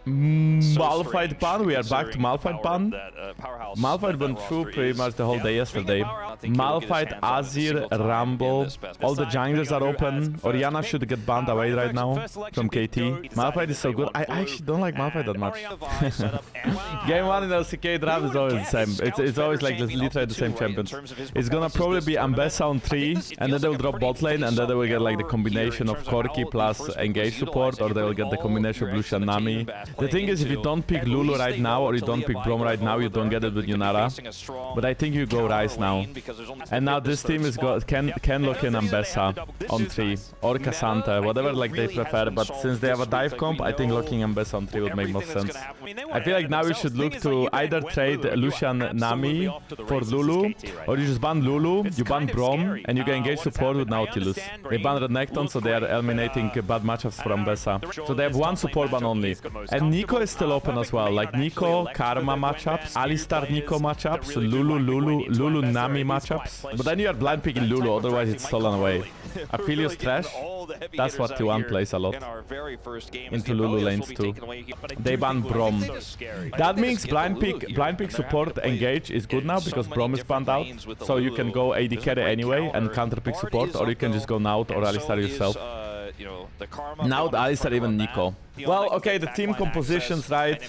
Malphite ban, we are back to Malphite ban. Malphite went through pretty much the whole day yesterday. Malphite, Azir, Rumble, all the junglers are open. Orianna should get banned away right now from KT. Malphite is so good. I actually don't like Malphite that much. Game 1 in LCK draft is always the same. It's always like literally the same champions. It's gonna probably be Ambessa on 3, and then they will drop bot lane, and then they will get like the combination of Corki plus engage support, or they will get the combination of Lucian Nami. The thing is, if you don't pick Lulu right now, or you don't pick Braum right now, you don't get it with Yunara. But I think you go Ryze now. And now this team is can lock in Ambessa on 3, or Cassandra, whatever like they prefer. But since they have a dive comp, I think locking Ambessa on 3 would make more sense. I feel like now we should look to either trade Lucian Nami for Lulu, or you just ban Lulu, you ban Braum, and you can engage support with Nautilus. They ban Renekton, so they are eliminating bad matchups for Ambessa. So they have one support ban only. And Nico is still open as well, like Nico, Karma matchups, Alistar Nico matchups, Lulu Nami matchups. But then you are blind picking Lulu, otherwise it's stolen away. Aphelios trash, that's what T1 plays a lot. Into Lulu lanes too. They ban Braum. That means blind pick support engage is good now because Braum is banned out. So you can go AD carry anyway and counter pick support, or you can just go Naut or Alistar yourself. Now the Alistar even Nico. Well, okay, the team compositions, right?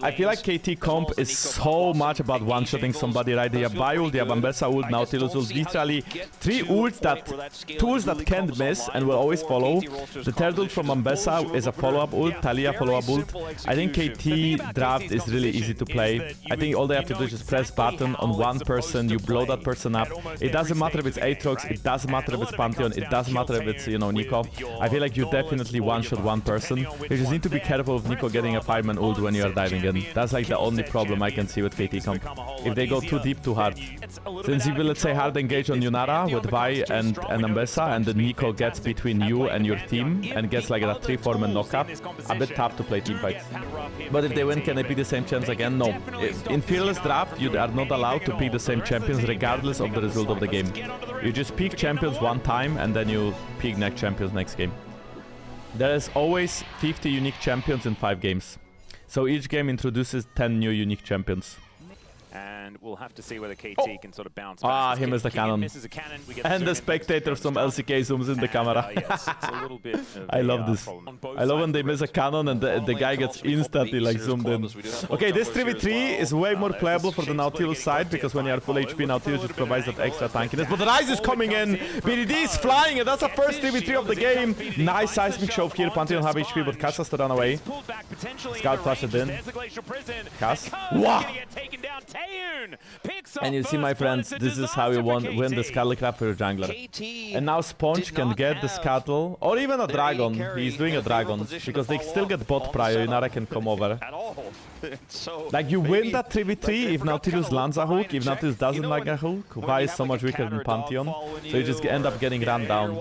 I feel like KT comp is so much about one-shotting somebody, right? They have Bai ult, they have Ambessa ult, Nautilus ult, literally 3 ults tools that can't miss and will always follow. The third ult from Ambessa is a follow-up ult, Talia follow-up ult. I think KT draft is really easy to play. I think all they have to do is just press button on one person, you blow that person up. It doesn't matter if it's Aatrox, it doesn't matter if it's Pantheon, it doesn't matter if it's, you know, Nico. I feel like you definitely one-shot one person. You just need to be careful of Nico getting a 5-man ult when you are diving in. That's like the only problem I can see with KT comp. If they go too deep, too hard. Since you will, let's say, hard engage on Yunara with Vi and Ambessa, and then Nico gets between you and your team and gets like a 3-4-man knockup, a bit tough to play teamfights. But if they win, can they pick the same champs again? No. In Fearless Draft, you are not allowed to pick the same champions regardless of the result of the game. You just pick champions one time and then you pick next champions next game. There is always 50 unique champions in 5 games. So each game introduces 10 new unique champions. And we'll have to see whether KT can sort of bounce back. Ah, he missed the cannon. And the spectators from LCK zooms in the camera. Yes, it's a little bit I love this. I love when they miss a cannon and the guy gets instantly like zoomed in. Okay, this 3v3 is way more playable for the Nautilus side, because when you are full HP, Nautilus just provides that extra tankiness. But the Ryze is coming in. BDD is flying, and that's the first 3v3 of the game. Nice seismic shove here. Pantheon have HP, but Cass has to run away. Scout flashed it in. Cass. Wow! And you see, my friends, this is how you win the Scuttle Crab for your jungler. And now Sponge can get the Scuttle, or even a Dragon. He's doing a Dragon, because they still get bot prior. Yunara can come over. Like, you win that 3v3 if Nautilus lands a hook, if Nautilus doesn't like a hook. Vi is so much weaker than Pantheon, so you just end up getting run down.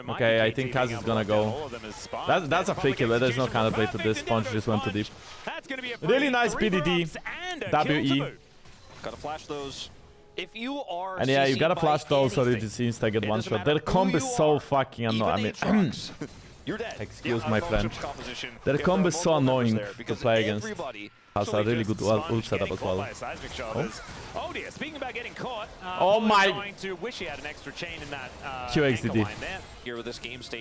Okay, I think Kaz is gonna go. That's a free kill, there's no counterplay to this. Sponge just went too deep. Really nice BDD. WE. Gotta flash those. If you are, and yeah, you gotta flash those so you just insta get one shot. Their comp is so fucking annoying. I mean, excuse my French. Their comp is so annoying to play against. Has a really good ult setup as well. Oh dear, speaking about getting caught, oh my! going to wish he had an extra chain in that QXDD.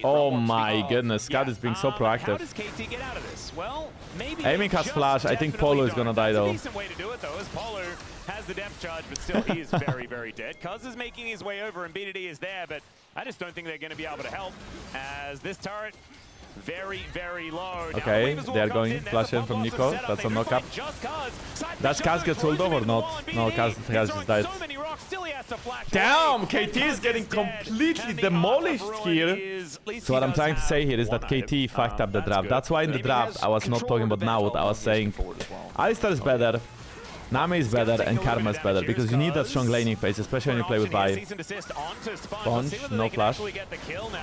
Oh my goodness, Scout is being so proactive. How does KT get out of this? Well, maybe aiming has flash. I think Polo is gonna die though. Decent way to do it though, as Polo has the depth charge, but still he is very, very dead. Cuz is making his way over and BDD is there, but I just don't think they're going to be able to help, as this turret very, very low. Okay, they are going flash in from Nico. That's a knockup. Does Kaz get sold over or not? No, Kaz just died. Damn, KT is getting completely demolished here. So what I'm trying to say here is that KT fucked up the draft. That's why in the draft I was not talking about Naut. I was saying Alistar is better, Nami is better, and Karma is better, because you need that strong laning phase, especially when you play with Vi. Sponge, no flash.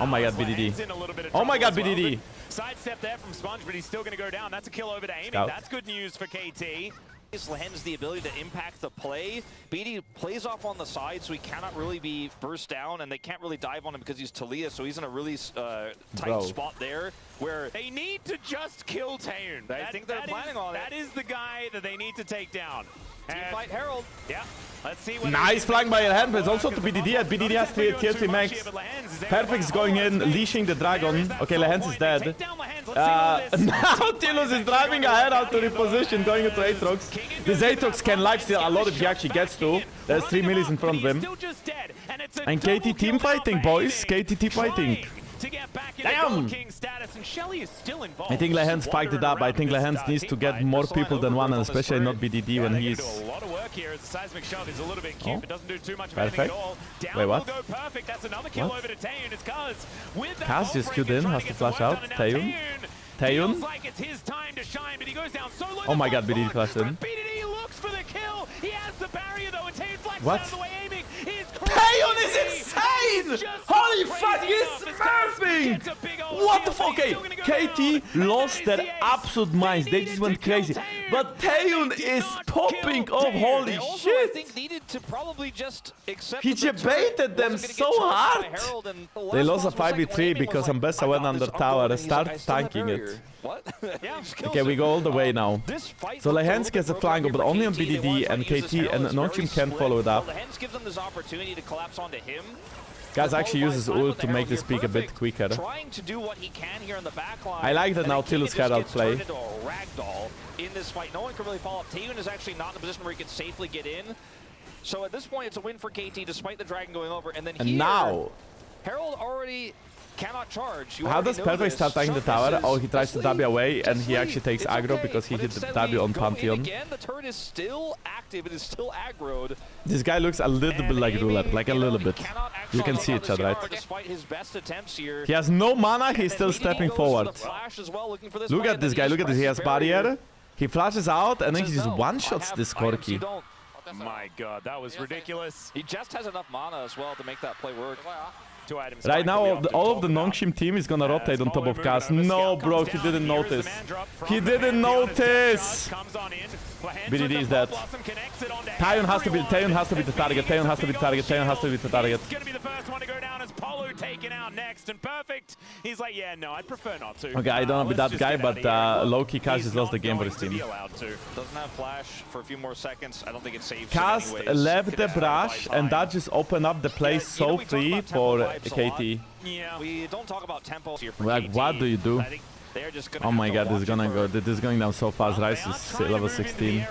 Oh my god, BDD. Oh my god, BDD. Sidestep there from Sponge, but he's still going to go down. That's a kill over to aiming. That's good news for KT. Lends the ability to impact the play. BD plays off on the side, so he cannot really be burst down, and they can't really dive on him because he's Talia, so he's in a really tight spot there. where they need to just kill Taeun. I think they're planning on it. That is the guy that they need to take down. Teamfight Herald. Yeah. Let's see what Nice flank by Lehens, but it's also to BDD, and BDD has tier 3 max. Perfect's going in, leashing the dragon. Okay, Lehens is dead. Now Tilus is driving ahead out to reposition, going into Aatrox. This Aatrox can lifesteal a lot if he actually gets to. There's 3 millies in front of him. And KT team fighting, boys. KT team fighting. Damn! I think Lehens spiked it up. I think Lehens needs to get more people than one, and especially not BDD when he's... Oh, perfect. Wait, what? What? Kaz just queued in, has to flash out. Taeun? Taeun? Oh my god, BDD flashed in. What? Taeun is insane! Holy fuck, he's smurfing! What the fuck? Okay, KT lost their absolute minds. They just went crazy. But Taeun is popping off. Holy shit! I think needed to probably just accept He baited them so hard. They lost a 5v3 because Ambessa went under tower. Start tanking it. What? Okay, we go all the way now. So Lehens gets a flank, but only on BDD, and KT and Nongshim can follow it up. Lehens gives them this opportunity to collapse onto him. Guys actually uses ult to make this peak a bit quicker. Trying to do what he can here in the back line. I like that Nautilus Herald play. In this fight, no one can really follow up. Taeun is actually not in a position where he can safely get in. So at this point, it's a win for KT despite the dragon going over. And then here, now Herald already cannot charge. How does Perfect start taking the tower? Oh, he tries to W away, and he actually takes aggro because he hit the W on Pantheon. Again, the turret is still active. It is still aggroed. This guy looks a little bit like Roulette, like a little bit. You can see it, Chad, right? Despite his best attempts here. He has no mana, he's still stepping forward. Look at this guy, look at this. He has barrier. He flashes out, and then he just one-shots this Corki. My god, that was ridiculous. He just has enough mana as well to make that play work. Right now, all of the Nongshim team is gonna rotate on top of Kaz. No, bro, he didn't notice. He didn't notice! BDD is dead. Taeun has to be the target. Taeun has to be the target. Taeun has to be the target. He's gonna be the first one to go down as Polo taken out next, and Perfect. He's like, yeah, no, I'd prefer not to. Okay, I don't want to be that guy, but low-key Kaz just lost the game for his team. Doesn't have flash for a few more seconds. I don't think it saves. Kaz left the brush, and that just opened up the place so free for KT. Yeah. We don't talk about tempos here for like, KT. what do you do? Just oh my god, this is gonna go. This is going down so fast. Rice is level 16.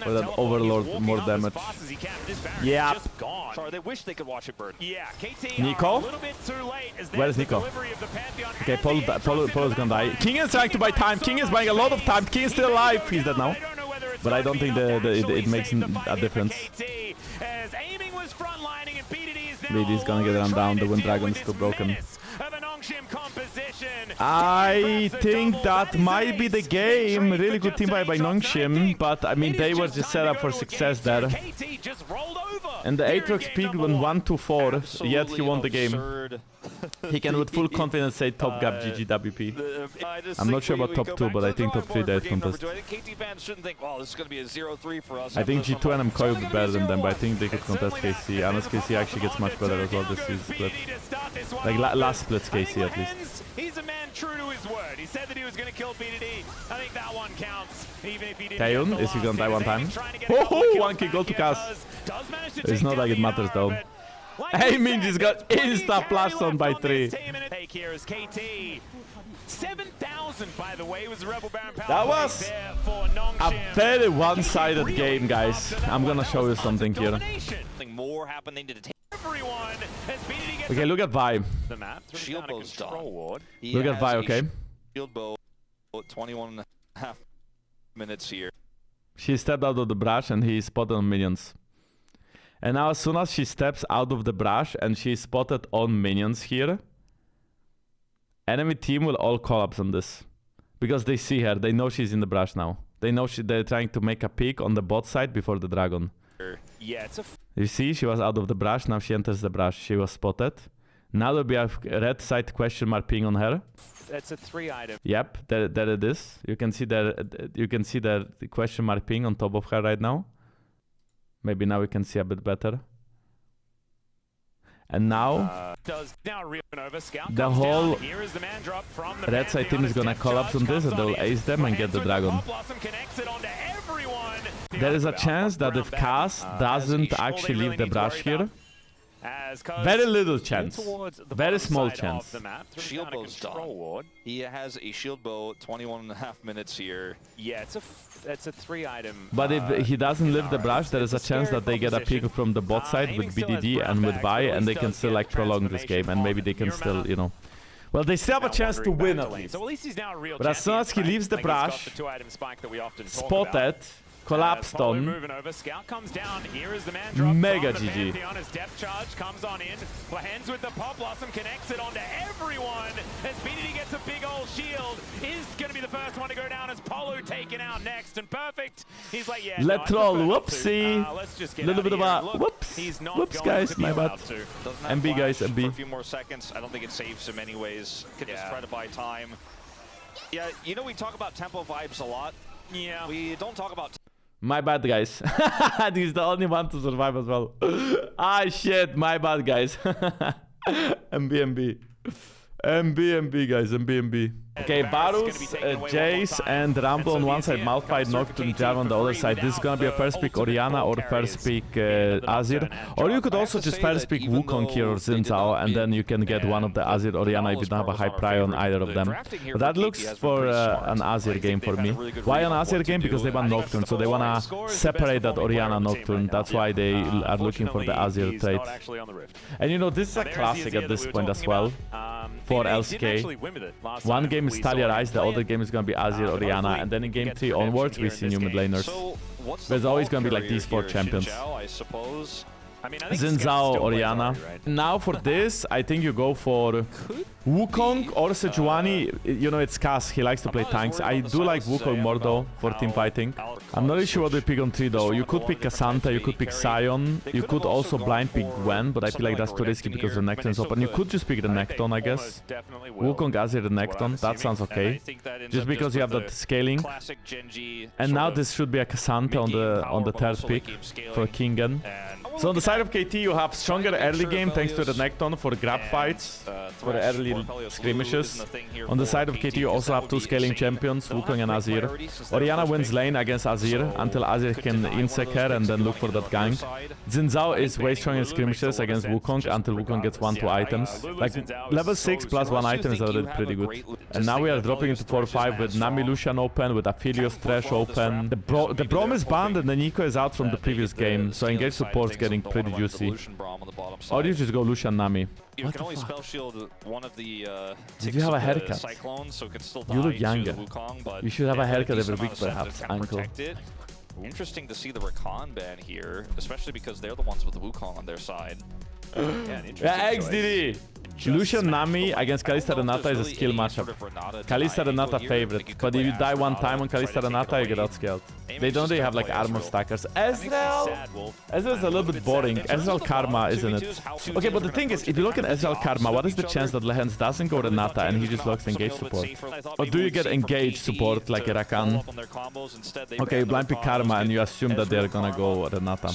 With that Overlord, more damage. Yeah. Sorry, they wish they could watch it burn. Yeah, KT Nico? Where is Nico? Okay, Polo's gonna die. King is trying to buy time. King is buying a lot of time. King is still alive. He's dead now. But I don't think it makes a difference. BD's gonna get run down. The Wind Dragon is still broken. I think that might be the game. Really good team by Nongshim, but I mean they were just set up for success there. And the Aatrox peaked when 1-4, yet he won the game. He can with full confidence say top gap GG WP. I'm not sure about top 2, but I think top 3 there is contest. I think G2 and MCOY will be better than them, but I think they could contest KC. Unless KC actually gets much better as well this season split. Like last split's KC at least. He's a man true to his word. He said that he was going to kill BDD. I think that one counts, even if he didn't. Taeun, is he gonna die one time? Oh, 1 kill goal to Kaz. It's not like it matters though. Hey, Min just got insta flashed on by 3. That was a very one-sided game, guys. I'm gonna show you something here. Okay, look at Vi. Shield bow's done. Look at Vi, okay? Shield bow, 21.5 minutes here. She stepped out of the brush and he spotted on minions. And now as soon as she steps out of the brush and she's spotted on minions here, enemy team will all collapse on this. Because they see her, they know she's in the brush now. They know they're trying to make a peek on the bot side before the dragon. Yeah, you see, she was out of the brush, now she enters the brush. She was spotted. Now there'll be a red side question mark ping on her. That's a 3 item. Yep, there it is. You can see the question mark ping on top of her right now. Maybe now we can see a bit better. And now the whole red side team is gonna collapse on this and they'll ace them and get the dragon. There is a chance that if Cass doesn't actually leave the brush here, very little chance. Very small chance. Shield bow's done. He has a shield bow, 21.5 minutes here. Yeah, it's a 3-item. But if he doesn't live the brush, there is a chance that they get a pick from the bot side with BDD and with Vi, and they can still like prolong this game, and maybe they can still, you know. Well, they still have a chance to win at least. But as soon as he leaves the brush, spotted, collapsed on, mega GG. Comes on in, hands with the pop blossom, connects it onto everyone as BDD gets a big old shield. Is going to be the first one to go down as Polo taken out next, and perfect. He's like, yeah, let troll, whoopsie. Let's just get little bit of a whoops. Whoops, guys, my bad. MB, guys, MB. For a few more seconds, I don't think it saves him anyways. Could just try to buy time. Yeah, you know we talk about tempo vibes a lot. Yeah. We don't talk about. My bad, guys. He's the only one to survive as well. Ah, shit. My bad, guys. MB, guys. MB. Okay, Varus, Jace, and Rumble on one side, Malphite, Nocturne, Java on the other side. This is gonna be a first pick Orianna or first pick Azir. Or you could also just first pick Wukong here or Xin Zhao, and then you can get one of the Azir Orianna if you don't have a high prio on either of them. But that looks for an Azir game for me. Why an Azir game? Because they want Nocturne, so they wanna separate that Orianna Nocturne. That's why they are looking for the Azir trade. And you know, this is a classic at this point as well for LCK. One game is Talia Ryze, the other game is gonna be Azir Orianna, and then in game 3 onwards we see new mid laners. There's always gonna be like these 4 champions. Xin Zhao, Orianna. Now for this, I think you go for Wukong or Sejuani. You know, it's Cass, he likes to play tanks. I do like Wukong more though for team fighting. I'm not really sure what we pick on 3 though. You could pick Cassandra, you could pick Sion, you could also blind pick Gwen, but I feel like that's too risky because the Necton's open. You could just pick the Necton, I guess. Wukong, Azir, the Necton, that sounds okay. Just because you have that scaling. And now this should be a Cassandra on the third pick for Kingen. So on the side of KT, you have stronger early game thanks to the Necton for grab fights, for the early skirmishes. On the side of KT, you also have 2 scaling champions, Wukong and Azir. Orianna wins lane against Azir until Azir can insec her and then look for that gank. Xin Zhao is way stronger in skirmishes against Wukong until Wukong gets 1-2 items. Like level 6 plus 1 item is already pretty good. And now we are dropping into 4-5 with Nami Lucian open, with Aphelios Thresh open. The Brom is banned and the Nico is out from the previous game, so engage support's getting pretty juicy. Or you just go Lucian Nami. You can only spell shield one of the did you have a haircut? Cyclones, so it can still die you look younger. Wukong, but you should have a haircut every week perhaps, uncle. Interesting to see the Rakan ban here, especially because they're the ones with the Wukong on their side. Yeah, XDD! Lucian Nami against Kalista Renata is a skill matchup. Kalista Renata favorite, but if you die one time on Kalista Renata, you get outscaled. They don't really have like armor stackers. Ezreal is a little bit boring. Ezreal Karma, isn't it? Okay, but the thing is, if you look at Ezreal Karma, what is the chance that Lehens doesn't go Renata and he just looks engage support? Or do you get engaged support like a Rakan? Okay, you blind pick Karma and you assume that they're gonna go Renata.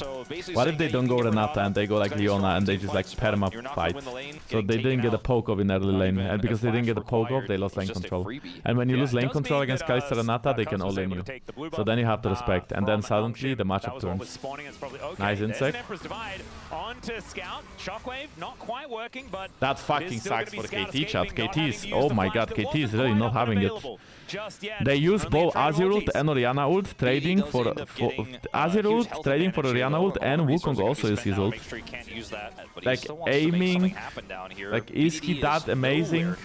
What if they don't go Renata and they go like Leona and they just like perma fight? So they didn't get a poke off in early lane, and because they didn't get a poke off, they lost lane control. And when you lose lane control against Kalista Renata, they can all lane you. So then you have to respect, and then suddenly the matchup turns. Nice insect. That fucking sucks for KT chat. KT is, oh my god, KT is really not having it. They use both Azir ult and Orianna ult, trading for Azir ult, trading for Orianna ult, and Wukong also is his ult. Like aiming, like is he that amazing?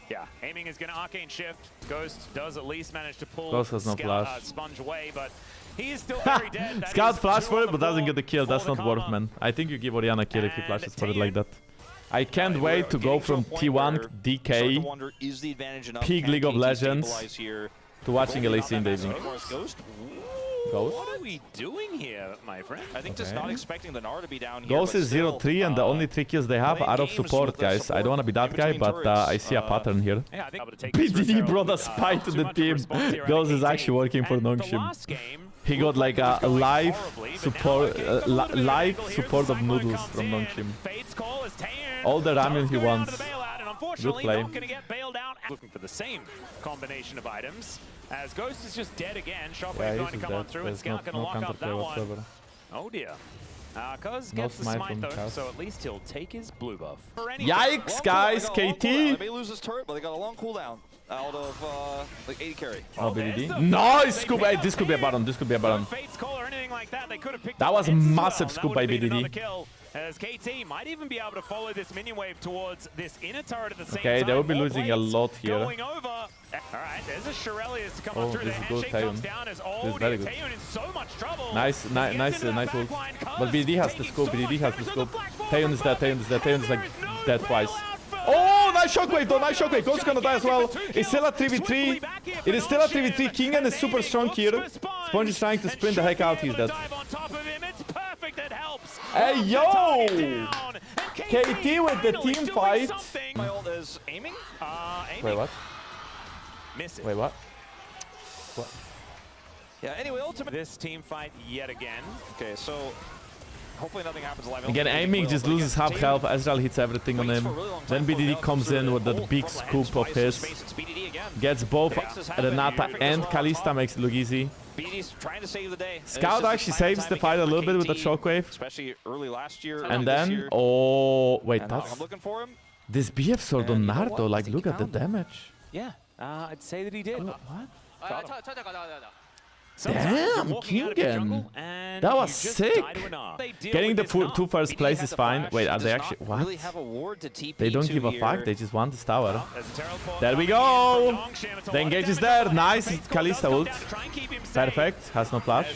Yeah, aiming is going to arcane shift. Ghost does at least manage to pull Ghost has no flash. Sponge away, but he is still very dead. Scout flash for it, but doesn't get the kill. That's not worth, man. I think you give Orianna a kill if he flashes for it like that. I can't wait to go from T1 DK, peak League of Legends, to watching LCK in the evening. Ghost? What are we doing here, my friend? I think just not expecting the Gnar to be down here. Ghost is 0-3 and the only 3 kills they have are of support, guys. I don't want to be that guy, but I see a pattern here. PDD brought a spy to the team. Ghost is actually working for Nongshim. He got like a live support of noodles from Nongshim. all the Ramyon he Does go down wants. to the bailout, and Good unfortunately play. not going to get bailed out. Looking for the same combination of items. As Ghost is just dead again. Shockwave Yeah, going to he's come on dead. through, and There's Scout going to no lock up that counterplay one. whatsoever. Oh dear. Cuz No gets the smite smite from though, Kaz. so at least he'll take his blue buff. Yikes, guys, KT! They may lose this turret, but they got a long cooldown out of like 80 carry. Oh, BDD. Nice scoop! Hey, this could be a baron. This could be a baron. That was a massive scoop by BDD. As KT might even be able to follow this minion wave towards this inner turret at the same time. Okay, they will be More losing a blades lot here. Going over. Alright, there's a Shirelius to come Oh, on through. The this is good, handshake comes Taeyeon. down as This is very good. Taeyeon in so much trouble. Nice, nice ult. But BDD has the scope. BDD has the scope. Taeyeon is dead. Taeyeon is dead. Taeyeon is like dead twice. Oh, nice shockwave though. Nice shockwave. Ghost is gonna die as well. It's still a 3v3. It is still a 3v3. Kingen is super strong here. Sponge is trying to sprint the heck out. He's dead. Hey, yo! KT with the team fight. My ult is aiming. Wait, what? Miss it. Wait, what? Yeah, anyway, ultimate. This team fight yet again. Okay, so hopefully nothing happens live. Again, aiming just loses half health. Ezreal hits everything on him. Then BDD comes in with that big scoop of his. Gets both Renata and Kalista, makes it look easy. BD's trying to save the day. Scout actually saves the fight a little bit with the shockwave. Especially early last year. And then, oh, wait, I'm that's... looking for him. This BF sword on Nardo, like, look at the damage. Yeah, I'd say that he did. What? Damn, Kingen. That was sick. Getting the two first place is fine. Wait, are they actually... What? They don't give a fuck, they just want this tower. There we go! The engage is there. Nice Kalista ult. Perfect. Has no flash.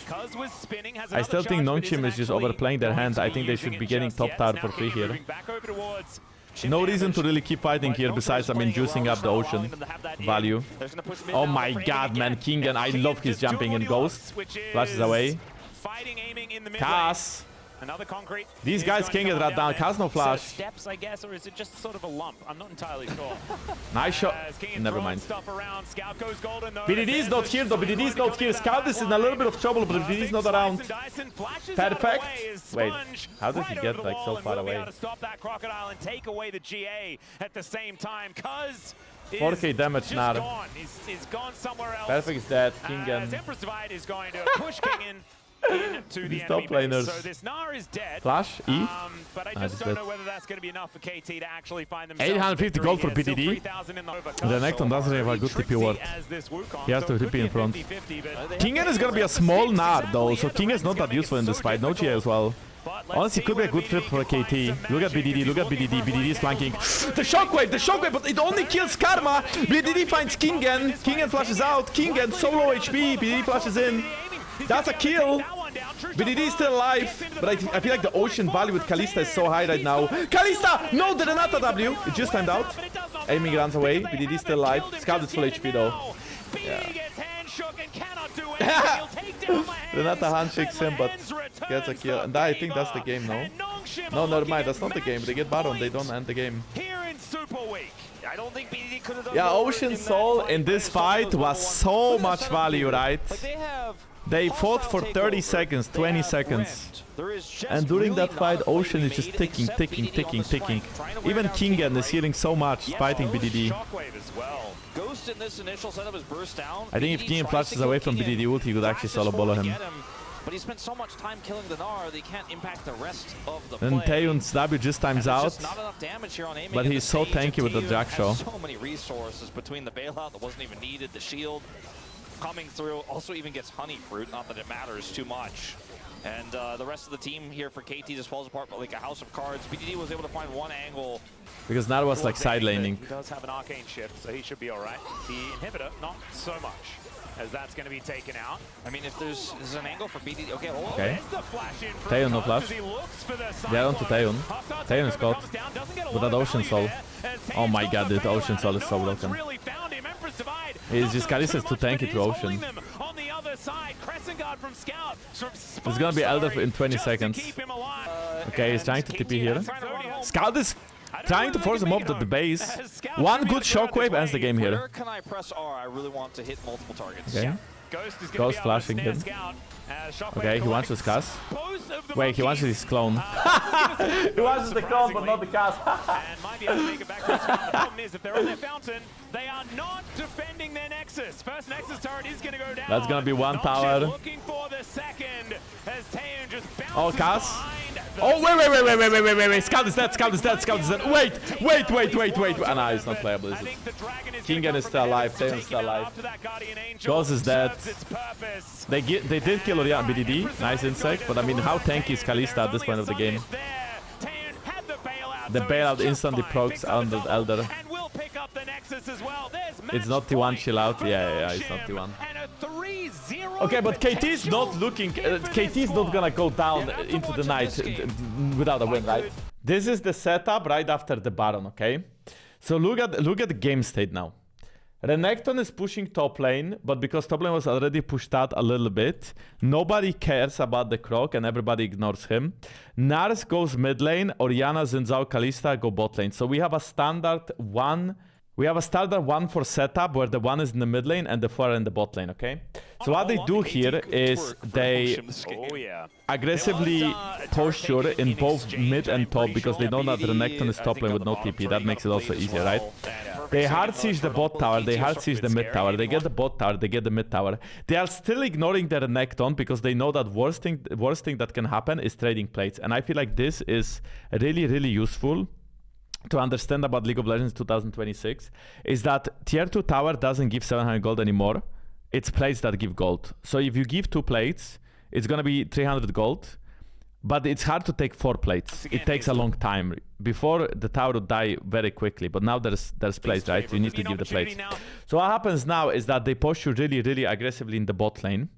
I still think Nongchim is just overplaying their hand. I think they should be getting top tower for free here. No reason to really keep fighting here besides, I mean, juicing up the ocean value. Oh my god, man. Kingen, I love his jumping and Ghost. Flashes away. Kaz. Another concrete. These guys can't get that down. Kaz no flash. Steps, I guess, or is it just sort of a lump? I'm not entirely sure. Nice shot. Never mind. BDD is not here though. BDD is not here. Scout is in a little bit of trouble, but BDD is not around. Perfect. Wait, how did he get like so far away? Stop that crocodile and take away the GA at the same time. Cuz 4k damage now. He's gone somewhere else. Perfect is dead. Kingen. Empress Divide is going to push Kingen into the top enemy base. laners. So this Gnar is dead. Flash, E. But I just don't know whether that's going to be enough for KT to actually find themselves. 850 gold for BDD. Renekton doesn't have a good TP ward. He has to TP in front. Kingen is going to be a small Gnar though, so Kingen is not that useful in this fight. No GA as well. Honestly, could be a good flip for KT. Look at BDD, look at BDD. BDD is flanking. The shockwave, but it only kills Karma. BDD finds Kingen. Kingen flashes out. Kingen, so low HP. BDD flashes in. That's a kill. BDD is still alive. But I feel like the ocean value with Kalista is so high right now. Kalista! No, the Renata W. It just timed out. Aiming runs away. BDD is still alive. Scout is full HP though. Yeah. Renata handshakes him, but gets a kill. And I think that's the game, no? No, never mind. That's not the game. They get Baron. They don't end the game. Yeah, Ocean Soul in this fight was so much value, right? They fought for 30 seconds, 20 seconds. And during that fight, Ocean is just ticking. Even Kingen is healing so much fighting BDD. I think if Kingen flashes away from BDD ult, he could actually solo bolo him. But he spent so much time killing the Gnar that he can't impact the rest of the play. Then Taeyeon's W just times out. Not enough damage here on aiming, but he's so tanky with the Jack Show. So many resources between the bailout that wasn't even needed, the shield coming through, also even gets honey fruit, not that it matters too much. And the rest of the team here for KT just falls apart like a house of cards. BDD was able to find one angle. Because Nar was like side laning. He does have an arcane shift, so he should be alright. The inhibitor, not so much, as that's going to be taken out. I mean, if there's an angle for BDD, okay. Taeyeon no flash. They're onto Taeyeon. Taeyeon is caught with that Ocean Soul. Oh my god, the Ocean Soul is so broken. He's just Kalista is too tanky to Ocean. It's gonna be Elder in 20 seconds. Okay, he's trying to TP here. Scout is trying to force him off to the base. One good shockwave ends the game here. Where can I press R? I really want to hit multiple targets. Okay. Ghost is Ghost flashing him. Okay, he wants to Scuzz. Wait, he wants his clone. He wants the clone, but not the cast. And might be able to make it back to his fountain. The problem is, if they're on their fountain, they are not defending their Nexus. First Nexus turret is going to go down. That's going to be one Not tower. looking for the second as Taeyeon just bounces Oh, cast. behind the Oh, wait. Scout is dead. Wait. Ah, nah, it's not playable, is it? Kingen is still alive. Taeyeon is still alive. Ghost is dead. They did kill Orianna BDD. Nice insect. But I mean, how tanky is Kalista at this point of the game? The bailout instantly procs on the Elder. It's not T1, chill out. Yeah, it's not T1. Okay, but KT is not looking... KT is not gonna go down into the night without a win, right? This is the setup right after the Baron, okay? So look at the game state now. Renekton is pushing top lane, but because top lane was already pushed out a little bit, nobody cares about the Croc and everybody ignores him. Nars goes mid lane, Orianna, Xin Zhao, Kalista go bot lane. So we have a standard one. We have a standard 1 for setup where the 1 is in the mid lane and the 4 in the bot lane, okay? So what they do here is they aggressively posture in both mid and top because they know that Renekton is top lane with no TP. That makes it also easier, right? They hard siege the bot tower, they hard siege the mid tower, they get the bot tower, they get the mid tower. They are still ignoring the Renekton because they know that worst thing that can happen is trading plates. And I feel like this is really, really useful to understand about League of Legends 2026 is that tier 2 tower doesn't give 700 gold anymore. It's plates that give gold. So if you give 2 plates, it's gonna be 300 gold, but it's hard to take 4 plates. It takes a long time. Before, the tower would die very quickly, but now there's plates, right? You need to give the plates. So what happens now is that they push you really, really aggressively in the bot lane.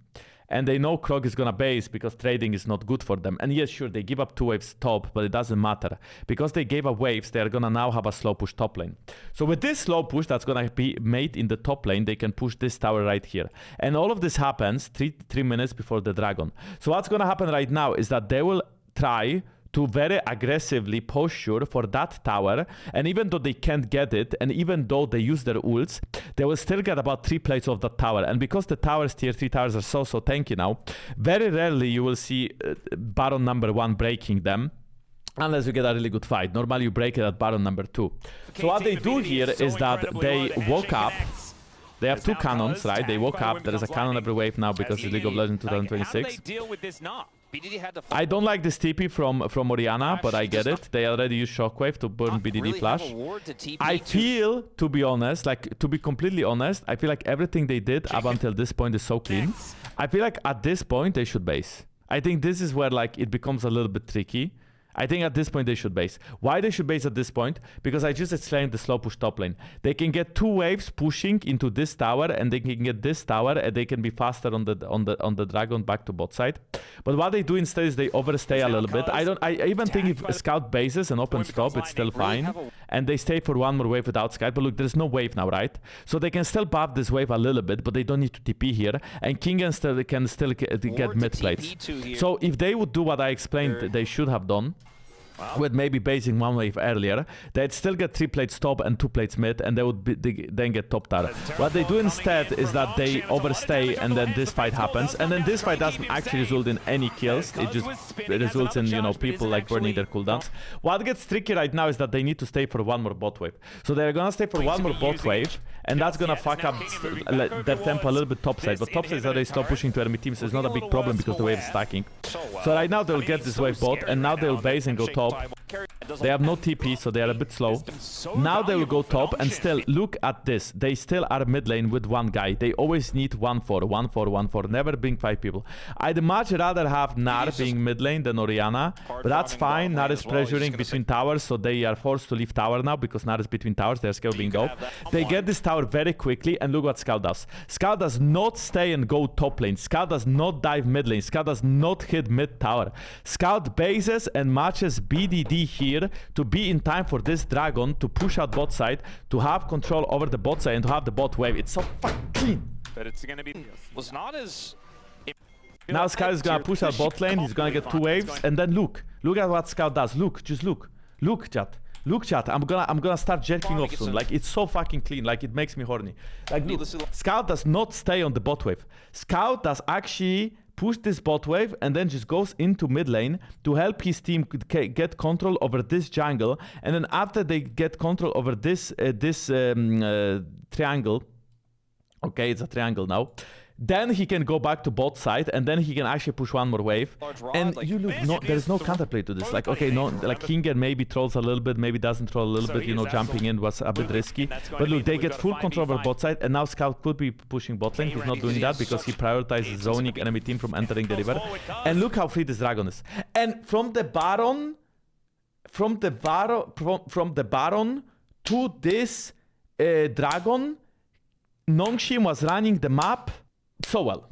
And they know Krog is gonna base because trading is not good for them. And yes, sure, they give up 2 waves top, but it doesn't matter. Because they gave up waves, they're gonna now have a slow push top lane. So with this slow push that's gonna be made in the top lane, they can push this tower right here. And all of this happens 3 minutes before the dragon. So what's gonna happen right now is that they will try to very aggressively posture for that tower, and even though they can't get it, and even though they use their ults, they will still get about 3 plates of that tower. And because the towers, tier 3 towers, are so tanky now, very rarely you will see Baron number 1 breaking them, unless you get a really good fight. Normally you break it at Baron number 2. So what they do here is that they woke up. They have 2 cannons, right? They woke up. There is a cannon every wave now because it's League of Legends 2026. I don't like this TP from Orianna, but I get it. They already used Shockwave to burn BDD flash. I feel, to be honest, like to be completely honest, I feel like everything they did up until this point is so clean. I feel like at this point they should base. I think this is where like it becomes a little bit tricky. I think at this point they should base. Why they should base at this point? Because I just explained the slow push top lane. They can get 2 waves pushing into this tower, and they can get this tower, and they can be faster on the dragon back to bot side. But what they do instead is they overstay a little bit. I even think if Scout bases and opens top, it's still fine. And they stay for 1 more wave without Scout. But look, there's no wave now, right? So they can still buff this wave a little bit, but they don't need to TP here. And King can still get mid plates. So if they would do what I explained they should have done, with maybe basing 1 wave earlier, they'd still get 3 plates top and 2 plates mid, and they would then get top tower. What they do instead is that they overstay, and then this fight happens, and then this fight doesn't actually result in any kills. It just results in, you know, people like burning their cooldowns. What gets tricky right now is that they need to stay for 1 more bot wave. So they're gonna stay for 1 more bot wave, and that's gonna fuck up their tempo a little bit topside. But topside is already stop pushing to enemy teams, so it's not a big problem because the wave is stacking. So right now they'll get this wave bot, and now they'll base and go top. They have no TP, so they are a bit slow. Now they will go top, and still, look at this. They still are mid lane with 1 guy. They always need 1-4, 1-4, 1-4. Never bring 5 people. I'd much rather have Nar being mid lane than Orianna, but that's fine. Nar is pressuring between towers, so they are forced to leave tower now because Nar is between towers. They're scared of being dope. They get this tower very quickly, and look what Scout does. Scout does not stay and go top lane. Scout does not dive mid lane. Scout does not hit mid tower. Scout bases and matches BDD here to be in time for this dragon to push out bot side, to have control over the bot side, and to have the bot wave. It's so fucking clean. But it's gonna be was not as. Now Scout is gonna push out bot lane. He's gonna get 2 waves, and then look at what Scout does. Look, just look, chat. Look, chat, I'm gonna start jerking off soon. Like, it's so fucking clean. Like, it makes me horny. Like, look, Scout does not stay on the bot wave. Scout does actually push this bot wave and then just goes into mid lane to help his team get control over this jungle. And then after they get control over this triangle, okay, it's a triangle now, then he can go back to bot side and then he can actually push one more wave. And you look, there's no counterplay to this. Like, okay, no, like Kingen maybe trolls a little bit, maybe doesn't troll a little bit, you know, jumping in was a bit risky. But look, they get full control over bot side and now Scout could be pushing bot lane. He's not doing that because he prioritizes zoning enemy team from entering the river. And look how free this dragon is. And from the Baron to this dragon, Nongshim was running the map so well.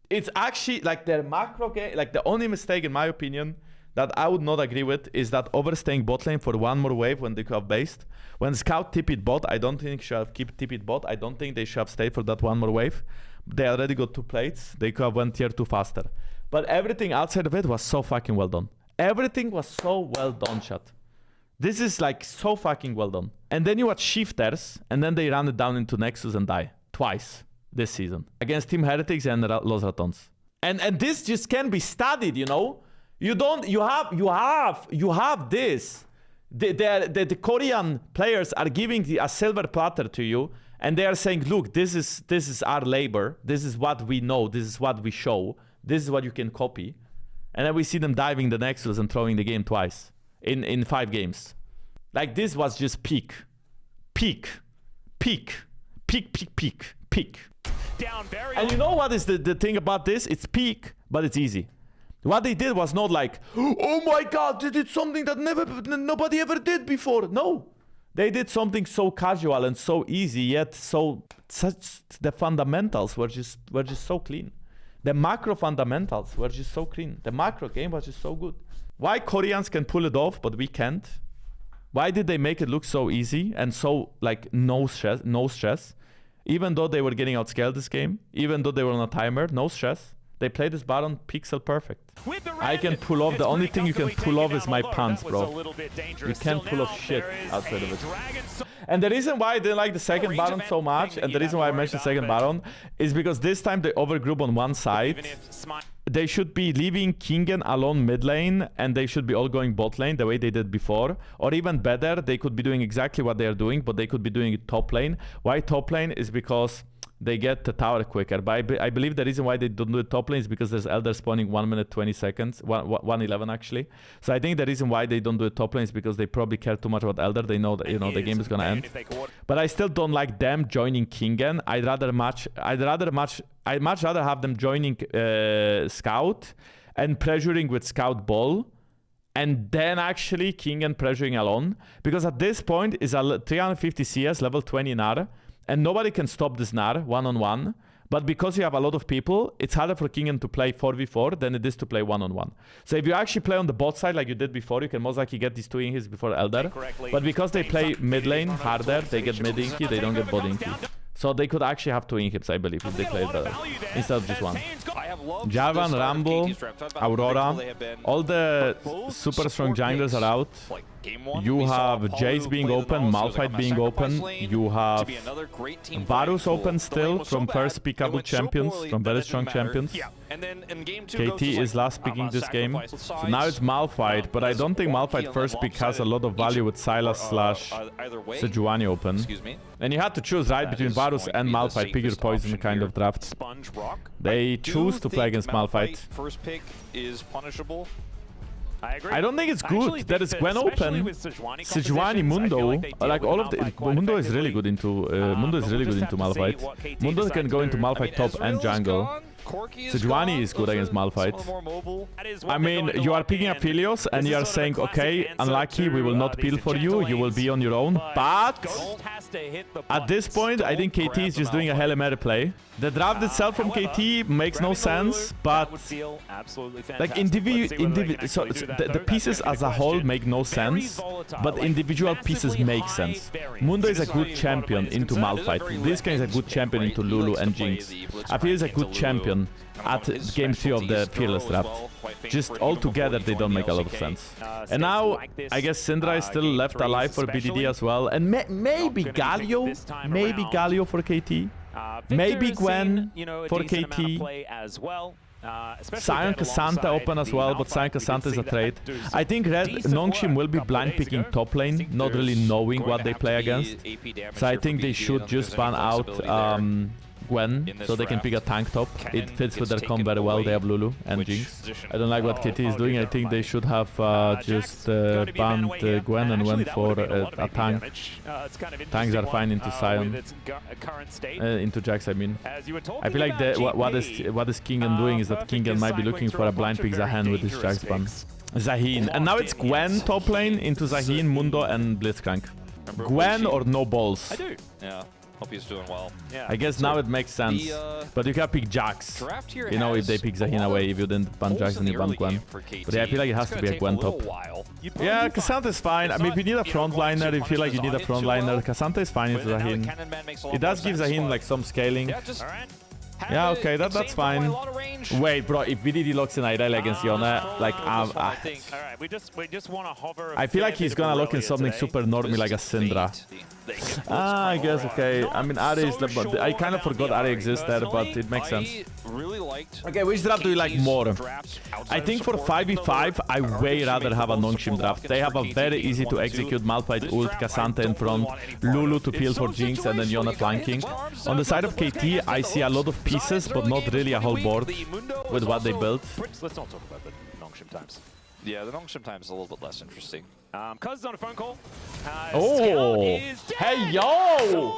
It's actually like their macro game, like the only mistake in my opinion that I would not agree with is that overstaying bot lane for one more wave when they could have based. When Scout TP'd bot, I don't think should have kept TP'd bot. I don't think they should have stayed for that one more wave. They already got 2 plates. They could have went tier 2 faster. But everything outside of it was so fucking well done. Everything was so well done, chat. This is like so fucking well done. And then you watch Shifters, and then they run it down into Nexus and die. Twice this season. Against Team Heretics and Los Ratons. And this just can be studied, you know? You have this. The Korean players are giving a silver platter to you, and they are saying, look, this is our labor. This is what we know. This is what we show. This is what you can copy. And then we see them diving the Nexus and throwing the game twice in 5 games. Like, this was just peak. Peak. And you know what is the thing about this? It's peak, but it's easy. What they did was not like, oh my god, they did something that nobody ever did before. No. They did something so casual and so easy, yet the fundamentals were just so clean. The macro fundamentals were just so clean. The macro game was just so good. Why Koreans can pull it off, but we can't? Why did they make it look so easy and so like no stress? Even though they were getting outscaled this game, even though they were on a timer, no stress. They played this Baron pixel perfect. I can pull off, the only thing you can pull off is my puns, bro. You can't pull off shit outside of it. And the reason why I didn't like the second Baron so much, and the reason why I mentioned second Baron, is because this time they overgroup on one side. They should be leaving Kingen alone mid lane, and they should be all going bot lane the way they did before. Or even better, they could be doing exactly what they are doing, but they could be doing it top lane. Why top lane? Is because they get the tower quicker. But I believe the reason why they don't do it top lane is because there's Elder spawning 1 minute 20 seconds, 1:11 actually. So I think the reason why they don't do it top lane is because they probably care too much about Elder. They know that, you know, the game is gonna end. But I still don't like them joining Kingen. I'd much rather have them joining Scout and pressuring with Scout Ball, and then actually Kingen pressuring alone. Because at this point is a 350 CS level 20 Nar. And nobody can stop this Nar one-on-one. But because you have a lot of people, it's harder for Kingen to play 4v4 than it is to play one-on-one. So if you actually play on the bot side like you did before, you can most likely get these 2 inhibs before Elder. But because they play mid lane harder, they get mid inhi, they don't get bot inhi. So they could actually have 2 inhibs, I believe, if they play it better, instead of just 1. Jarvan, Rumble, Aurora, all the super strong junglers are out. You have Jace being open, Malphite being open. You have Varus open still from first pickable champions, from very strong champions. KT is last picking this game. So now it's Malphite, but I don't think Malphite first pick has a lot of value with Sylas / Sejuani open. And you had to choose, right, between Varus and Malphite, pick your poison kind of draft. They choose to play against Malphite. First pick is punishable. I don't think it's good. There is Gwen open, Sejuani, Mundo. Like all of the Mundo is really good into Malphite. Mundo can go into Malphite top and jungle. Sejuani is good against Malphite. I mean, you are picking up Philios and you are saying, okay, unlucky, we will not peel for you, you will be on your own. But at this point, I think KT is just doing a Hail Mary play. The draft itself from KT makes no sense, but like the pieces as a whole make no sense, but individual pieces make sense. Mundo is a good champion into Malphite. This guy is a good champion into Lulu and Jinx. I feel he's a good champion. champion at game 3 of the Fearless Draft. Just all together, they don't make a lot of sense. And now, I guess Syndra is still left alive for BDD as well. And maybe Galio? Maybe Galio for KT? Maybe Gwen for KT? Sion Cassandra open as well, but Sion Cassandra is a trade. I think Red Nongshim will be blind picking top lane, not really knowing what they play against. So I think they should just ban out Gwen, so they can pick a tank top. It fits with their comp very well. They have Lulu and Jinx. I don't like what KT is doing. I think they should have just banned Gwen and went for a tank. Tanks are fine into Sion. Into Jax, I mean. I feel like what is Kingen doing is that Kingen might be looking for a blind pick Zahen with his Jax ban. Zaheen. And now it's Gwen top lane into Zaheen, Mundo, and Blitzcrank. Gwen or no balls? I do. Yeah. Hope he's doing well. Yeah, I guess now it makes sense. But you can pick Jax. You know, if they pick Zaheen away, if you didn't ban Jax, then you ban Gwen. But yeah, I feel like it has to be a Gwen top. Yeah, Cassandra is fine. I mean, if you need a frontliner, if you feel like you need a frontliner, Cassandra is fine into Zaheen. It does give Zaheen like some scaling. Yeah, okay, that's fine. Wait, bro, if VDD locks in IRL against Yone, like, we just want to hover. I feel like he's gonna lock in something super normie like a Syndra. I guess, okay. I mean, Ari is the... I kind of forgot Ari exists there, but it makes sense. Okay, which draft do you like more? I think for 5v5, I way rather have a Nongshim draft. They have a very easy to execute Malphite ult, Cassandra in front, Lulu to peel for Jinx, and then Yone flanking. On the side of KT, I see a lot of pieces, but not really a whole board with what they built. Let's not talk about the Nongshim times. Yeah, the Nongshim times is a little bit less interesting. Cuz is on a phone call. Hey, yo!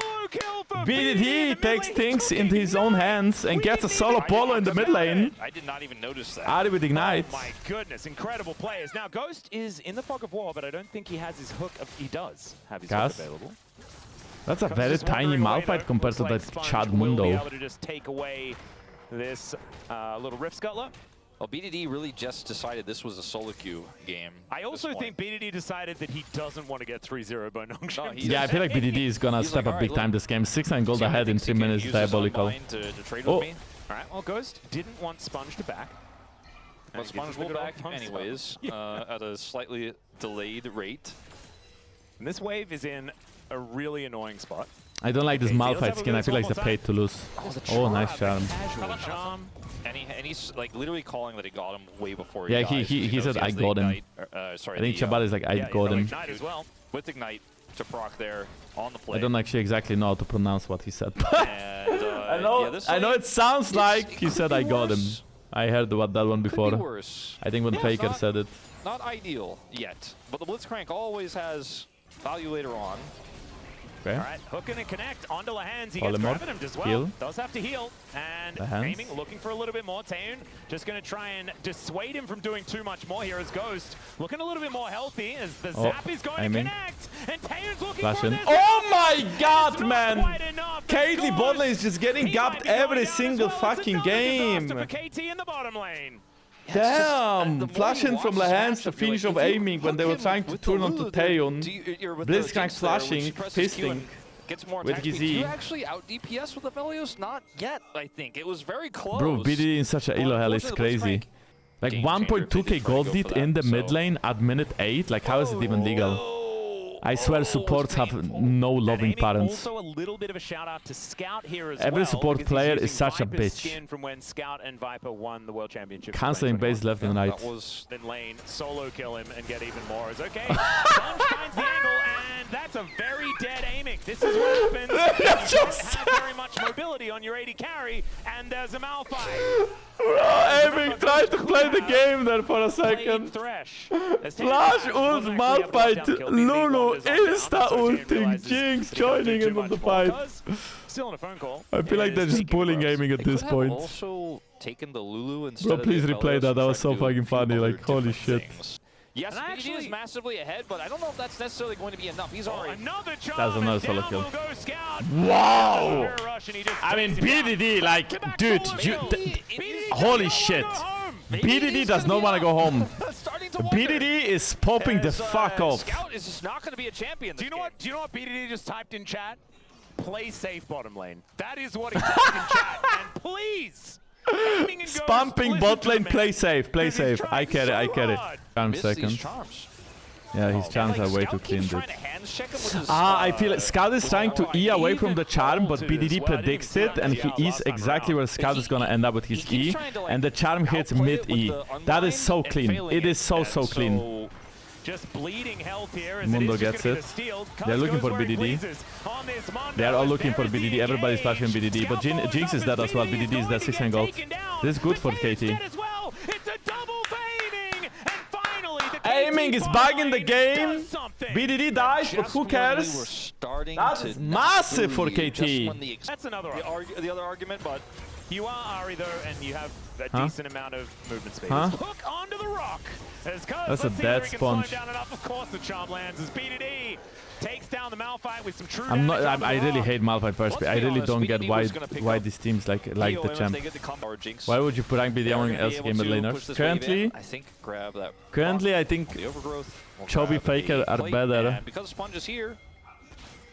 BDD takes things into his own hands and gets a solo polo in the mid lane. I did not even notice that. Ari with Ignite. Oh my goodness, incredible players. Now, Ghost is in the fog of war, but I don't think he has his hook. He does have his hook available. That's a very tiny Malphite compared to that Chad Mundo. Will be able to just take away this little Rift Scuttler. Well, BDD really just decided this was a solo queue game. I also think BDD decided that he doesn't want to get 3-0 by Nongshim. Yeah, I feel like BDD is gonna step up big time this game. 6-9 gold ahead in 3 minutes, diabolical. Alright, well, Ghost didn't want Sponge to back. But Sponge will back anyways, at a slightly delayed rate. And this wave is in a really annoying spot. I don't like this Malphite skin. I feel like it's a paid to lose. Oh, nice charm. And he's like literally calling that he got him way before he died. He said I got him. I think Chabad is like I got him. As well. With Ignite to proc there on the play. I don't actually exactly know how to pronounce what he said. And, I know it sounds like he said I got him. I heard about that one before. I think when Faker said it. Not ideal yet, but the Blitzcrank always has value later on. Okay. All right, hooking and connect onto Lahans. He gets Gravitum as well. Heal. Does have to heal. And aiming, looking for a little bit more. Taeun just going to try and dissuade him from doing too much more here as Ghost. Looking a little bit more healthy as the zap is going to connect. And Taeun's looking for this. Oh my god, man! KT bot lane is just getting gapped every single fucking game. For KT in the bottom lane. Damn! Flashing from Lahans to finish off aiming when they were trying to turn onto Taeun. Blitzcrank flashing, fisting with Gizzy. Do you actually out DPS with the Velios? Not yet, I think. It was very close. Bro, BDD in such a elo hell is crazy. Like 1.2k gold lead in the mid lane at minute 8? Like how is it even legal? I swear supports have no loving parents. Also a little bit of a shout out to Scout here as Every support player is such a bitch. From when Scout and Viper won the World Championship. Canceling base left and right. Then lane, solo kill him and get even more. It's okay. Sponge finds the angle and that's a very dead aiming. This is what happens. You don't have very much mobility on your AD carry and there's a Malphite. Bro, aiming tried to play the game there for a second. Flash ult, Malphite, Lulu, insta ulting, Jinx joining in on the fight. Still on a phone call. I feel like they're just pulling aiming at this point. Also taken the Lulu instead. Bro, please replay that. That was so fucking funny. Like, holy shit. Yes, BDD is massively ahead, but I don't know if that's necessarily going to be enough. He's already... That's another solo kill. Wow! I mean, BDD, like, dude, holy shit. BDD does not want to go home. BDD is popping the fuck off. Scout is just not going to be a champion. Do you know what BDD just typed in chat? Play safe bottom lane. That is what he typed in chat. And please, bumping bot lane. Play safe, play safe. I carry, I carry. Charm second. Yeah, his charms are way too clean, dude. I feel like Scout is trying to E away from the charm, but BDD predicts it, and he E's exactly where Scout is gonna end up with his E, and the charm hits mid-E. That is so clean. It is so clean. Just bleeding health here as Mundo gets it. They're looking for BDD. They are all looking for BDD. Everybody's flashing BDD, but Jinx is dead as well. BDD is dead, 6 gold. This is good for KT. Aiming is bugging the game. BDD dies, but who cares? That is massive for KT. That's another the other argument, but you are Ari though, and you have a decent amount of movement speed. Hook onto the rock. That's a dead sponge. Of course, the charm lands as BDD takes down the Malphite with some true. I really hate Malphite personally. I really don't get why these teams like the champ. Why would you put rank BDD on LCK mid laners? Currently, I think Chubby Faker are better. Because Sponge is here,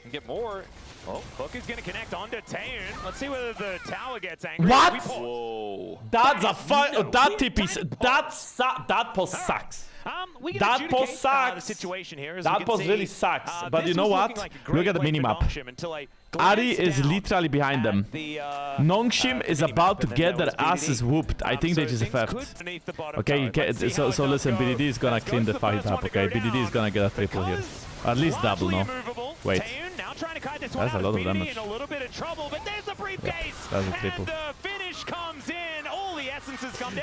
and get more. Oh, Hook is going to connect onto Taeun. Let's see whether the tower gets angry. What? Whoa. That's a fun. That TP. That post sucks. That post sucks. That post really sucks. But you know what? Look at the minimap. Ari is literally behind them. Nongshim is about to get their asses whooped. I think they just effed. Okay, so listen, BDD is gonna clean the fight up, okay? BDD is gonna get a triple here. At least double, no? Wait. That's a lot of damage. Yes, that's a triple.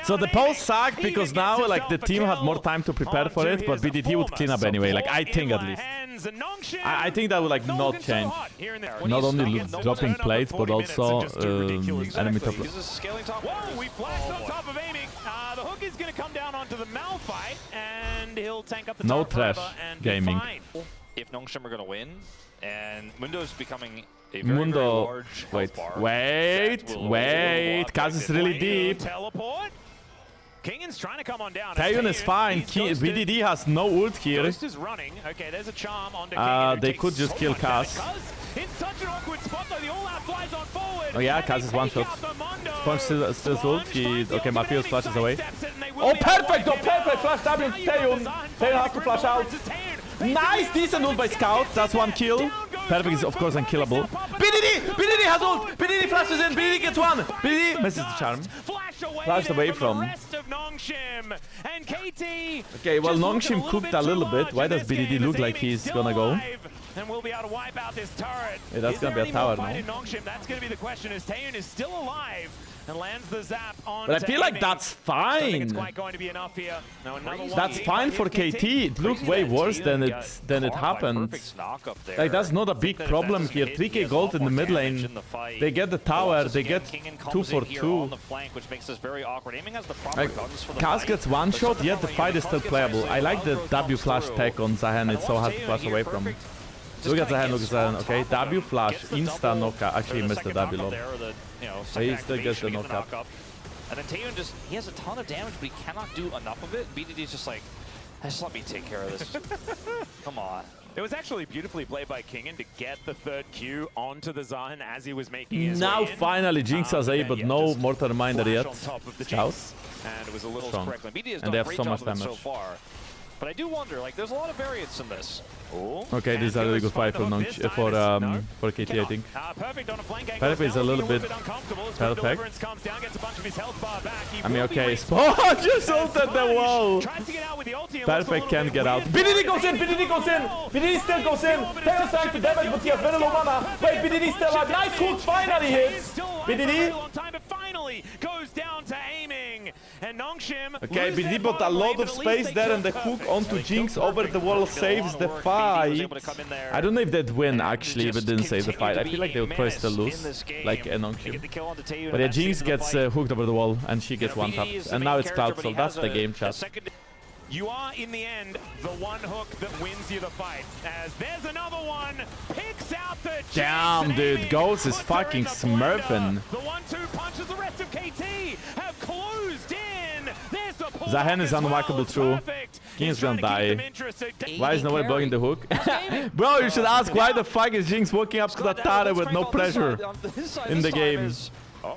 So the post sucked because now like the team had more time to prepare for it, but BDD would clean up anyway. Like I think at least. I think that would like not change. Not only dropping plates, but also enemy top. Whoa, we flashed on top of aiming. The Hook is going to come down onto the Malphite, and he'll tank up the no top trash gaming. If Nongshim are going to win, and Mundo's becoming a very large wait. Kaz is really deep. Teleport. Kingan's trying to come on down. Taeun is fine. BDD has no ult here. Ghost is running. Okay, there's a charm on Kingan. They could just kill Kaz. In such an awkward spot though, the all-out flies on forward. Oh yeah, Kaz is one shot. Sponge still ult. Okay, Mafios flashes away. Oh, perfect! Oh, perfect! Flash W. Taeun has to flash out. Nice, decent ult by Scout. That's one kill. Perfect is of course unkillable. BDD has ult. BDD flashes in. BDD gets one. BDD misses the charm. Flashed away from. Okay, well Nongshim cooked a little bit. Why does BDD look like he's gonna go? And we'll be able to wipe out this turret. Yeah, that's gonna be a tower now. That's gonna be the question. Is Taeun is still alive and lands the zap on. But I feel like that's fine. It's quite going to be enough here. No, that's fine for KT. It looked way worse than it happened. Like that's not a big problem here. 3k gold in the mid lane. They get the tower. They get 2 for 2. Like Kaz gets one shot, yet the fight is still playable. I like the W flash tech on Zahen. It's so hard to flash away from. Look at Zahen, look at Zahen. Okay, W flash, insta knockup. Actually missed the W low. He still gets the knockup. And then Taeun he has a ton of damage, but he cannot do enough of it. BDD's just like, just let me take care of this. Come on. It was actually beautifully played by Kingan to get the third Q onto the Zahen as he was making his now way in. Finally Jinx has A, but no Mortal Reminder yet. Scout. And it was a little strong. And they have so much damage. So far. But I do wonder, like, there's a lot of variance in this. Okay, this is a really good fight for KT, I think. Perfect is a little bit perfect. I mean, okay, Sponge just ulted the wall. Perfect can get out. BDD goes in, BDD goes in. BDD still goes in. Taeun's trying to damage, but he has very low mana. Wait, BDD still alive. Nice hook, finally hits. BDD. Goes down to aiming. And Nongshim. Okay, BDD bought a lot of space there, and the hook onto Jinx over the wall saves the fight. I don't know if they'd win actually if it didn't save the fight. I feel like they would probably still lose, like a Nongshim. But yeah, Jinx gets hooked over the wall and she gets one tap. And now it's Cloud, so that's the game, chat. You are, in the end, the one hook that wins you the fight. As there's another one, picks out the damn, dude, Ghost is fucking smurfing. The 1-2 punches the rest of KT have closed in. There's the pull. Zahen is unwhackable through. King is gonna die. Why is nobody blocking the hook? Bro, you should ask why the fuck is Jinx walking up to that tower with no pressure in the game.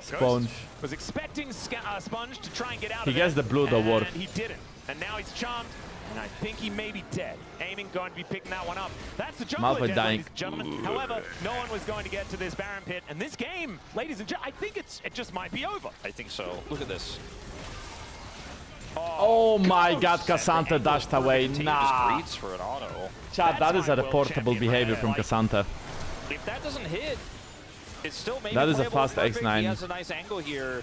Sponge. Was expecting Sponge to try and get out He of gets the blue, though, and Ward. he didn't. And now he's charmed, and I think he may be dead. Aiming going to be picking that one up. That's the jungle Malphite dead, dying. ladies and gentlemen. However, no one was going to get to this Baron pit, and this game, ladies and gentlemen, I think it just might be over. I think so. Look at this. Oh my god, Cassandra dashed away. Team Nah. just reads for an auto. Chad, that is a That's why reportable World behavior Champion, from right? Cassandra. If that doesn't hit, it's still maybe That is a playable. fast Perfect. X9. He has a nice angle here.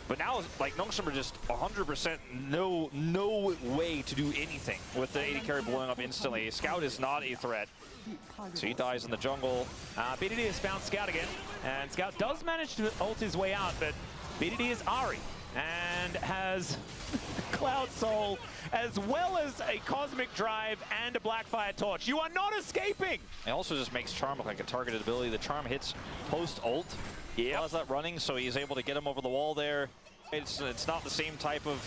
But now, like, Noxum are just 100% no way to do anything with the 80 carry blowing up instantly. Scout is not a threat. So he dies in the jungle. BDD has found Scout again, and Scout does manage to ult his way out, but BDD is Ari, and has Cloud Soul, as well as a Cosmic Drive and a Blackfire Torch. You are not escaping! It also just makes Charm look like a targeted ability. The Charm hits post-ult. Yeah, How's that running? So he's able to get him over the wall there. It's not the same type of